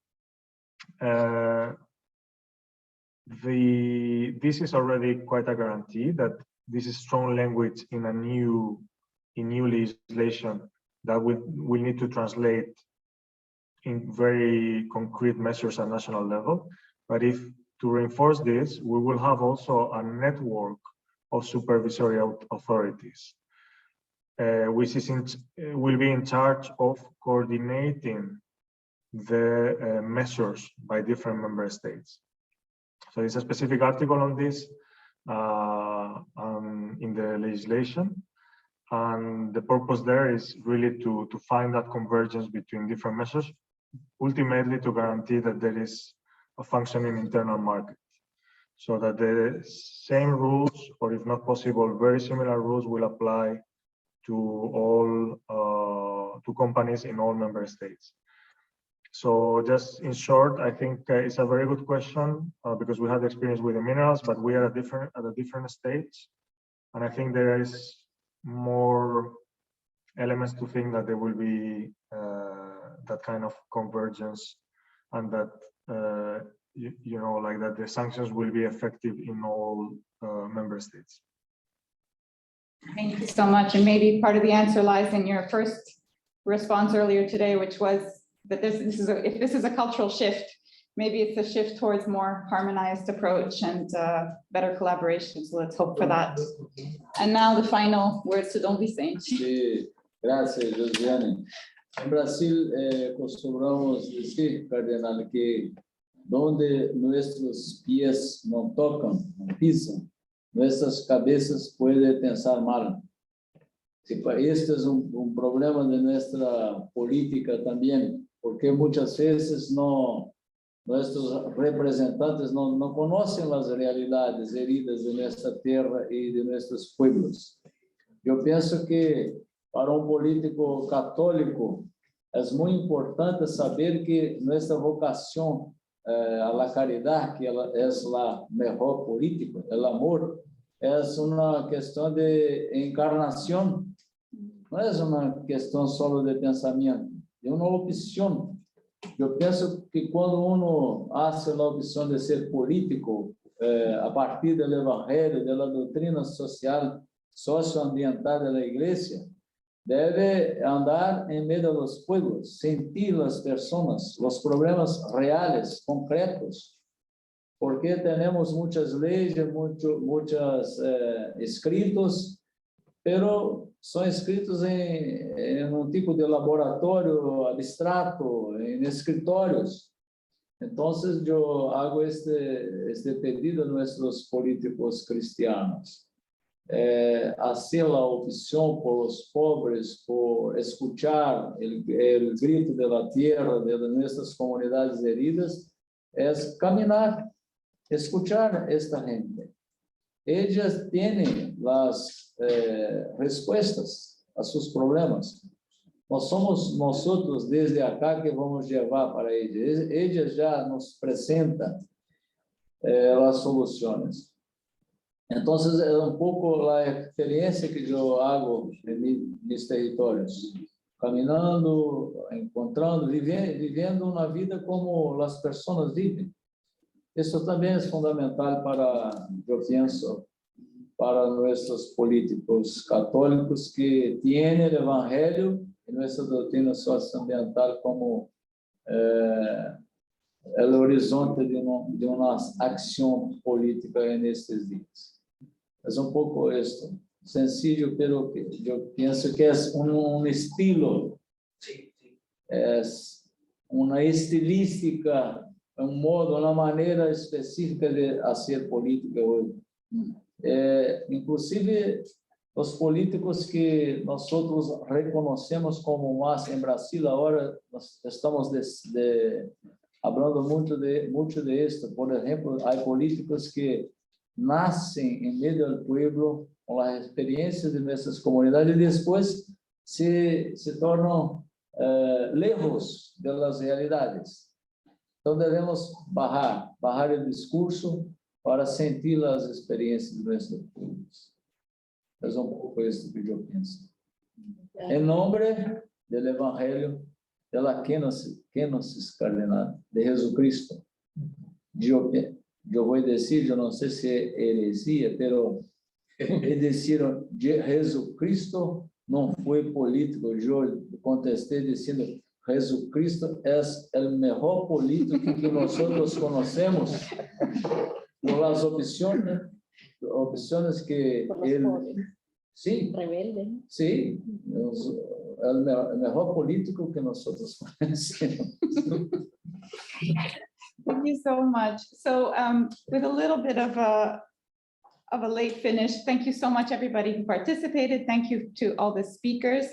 this is already quite a guarantee that this is strong language in new legislation that we need to translate in very concrete measures at national level. But to reinforce this, we will have also a network of supervisory authorities, which will be in charge of coordinating the measures by different member states. So there's a specific article on this in the legislation. And the purpose there is really to find that convergence between different measures, ultimately to guarantee that there is a functioning internal market, so that the same rules, or if not possible, very similar rules will apply to all to companies in all member states. So just in short, I think it's a very good question because we have experience with the minerals, but we are at a different stage. And I think there is more elements to think that there will be that kind of convergence, and that like that the sanctions will be effective in all member states. Thank you so much. And maybe part of the answer lies in your first response earlier today, which was that if this is a cultural shift, maybe it's a shift towards more harmonized approach and better collaboration. So let's hope for that. And now the final words to Dom Vicente. Sí, gracias, Josiane. En Brasil costumamos decir, cardenal, que donde nuestros pies no tocan, no pisan, nuestras cabezas pueden pensar mal. Este es un problema de nuestra política también, porque muchas veces nuestros representantes no conocen las realidades heridas de nuestra tierra y de nuestros pueblos. Yo pienso que para un político católico es muy importante saber que nuestra vocación a la caridad, que es la mejor política, el amor, es una cuestión de encarnación, no es una cuestión solo de pensamiento, es una opción. Yo pienso que cuando uno hace la opción de ser político a partir del evangelio, de la doctrina social, socioambiental de la iglesia, debe andar en medio de los pueblos, sentir las personas, los problemas reales, concretos, porque tenemos muchas leyes, muchos escritos, pero son escritos en un tipo de laboratorio abstracto, en escritorios. Entonces yo hago este pedido a nuestros políticos cristianos. Hacer la opción por los pobres, por escuchar el grito de la tierra, de nuestras comunidades heridas, es caminar, escuchar a esta gente. Ellas tienen las respuestas a sus problemas. No somos nosotros desde acá que vamos llevar para ellas. Ellas ya nos presentan las soluciones. Entonces, es un poco la experiencia que yo hago en mis territorios, caminando, encontrando, viviendo una vida como las personas viven. Eso también es fundamental yo pienso, para nuestros políticos católicos que tienen el evangelio y nuestra doctrina socioambiental como el horizonte de una acción política en estos días. Es un poco esto, sencillo, pero que yo pienso que es un estilo, es una estilística, un modo, una manera específica de hacer política hoy. Inclusive los políticos que nosotros reconocemos como más en Brasil, ahora estamos hablando mucho de esto. Por ejemplo, hay políticos que nacen en medio del pueblo con las experiencias de nuestras comunidades y después se tornan lejos de las realidades. Entonces debemos bajar el discurso, para sentir as experiências de nuestros pueblos. Es un poco esto que yo pienso. En nombre del Evangelio de la Kenosis Cardenal de Jesucristo, yo voy a decir, yo no sé si es heresía, pero es decir, Jesucristo no fue político. Yo contesté diciendo, Jesucristo es el mejor político que nosotros conocemos. Por las opciones que Por los él, pobres, sí, rebeldes. sí, el mejor político que nosotros conocemos. Thank you so much. So with a little bit of a late finish, thank you so much, everybody who participated. Thank you to all the speakers.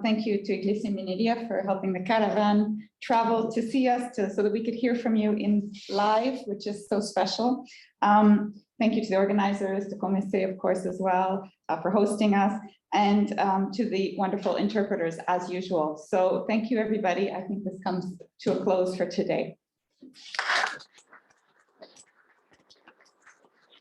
Thank you to Iglesia Minería for helping the caravan travel to see us so that we could hear from you in live, which is so special. Thank you to the organizers, to Comece, of course, as well, for hosting us, and to the wonderful interpreters, as usual. So thank you, everybody. I think this comes to a close for today.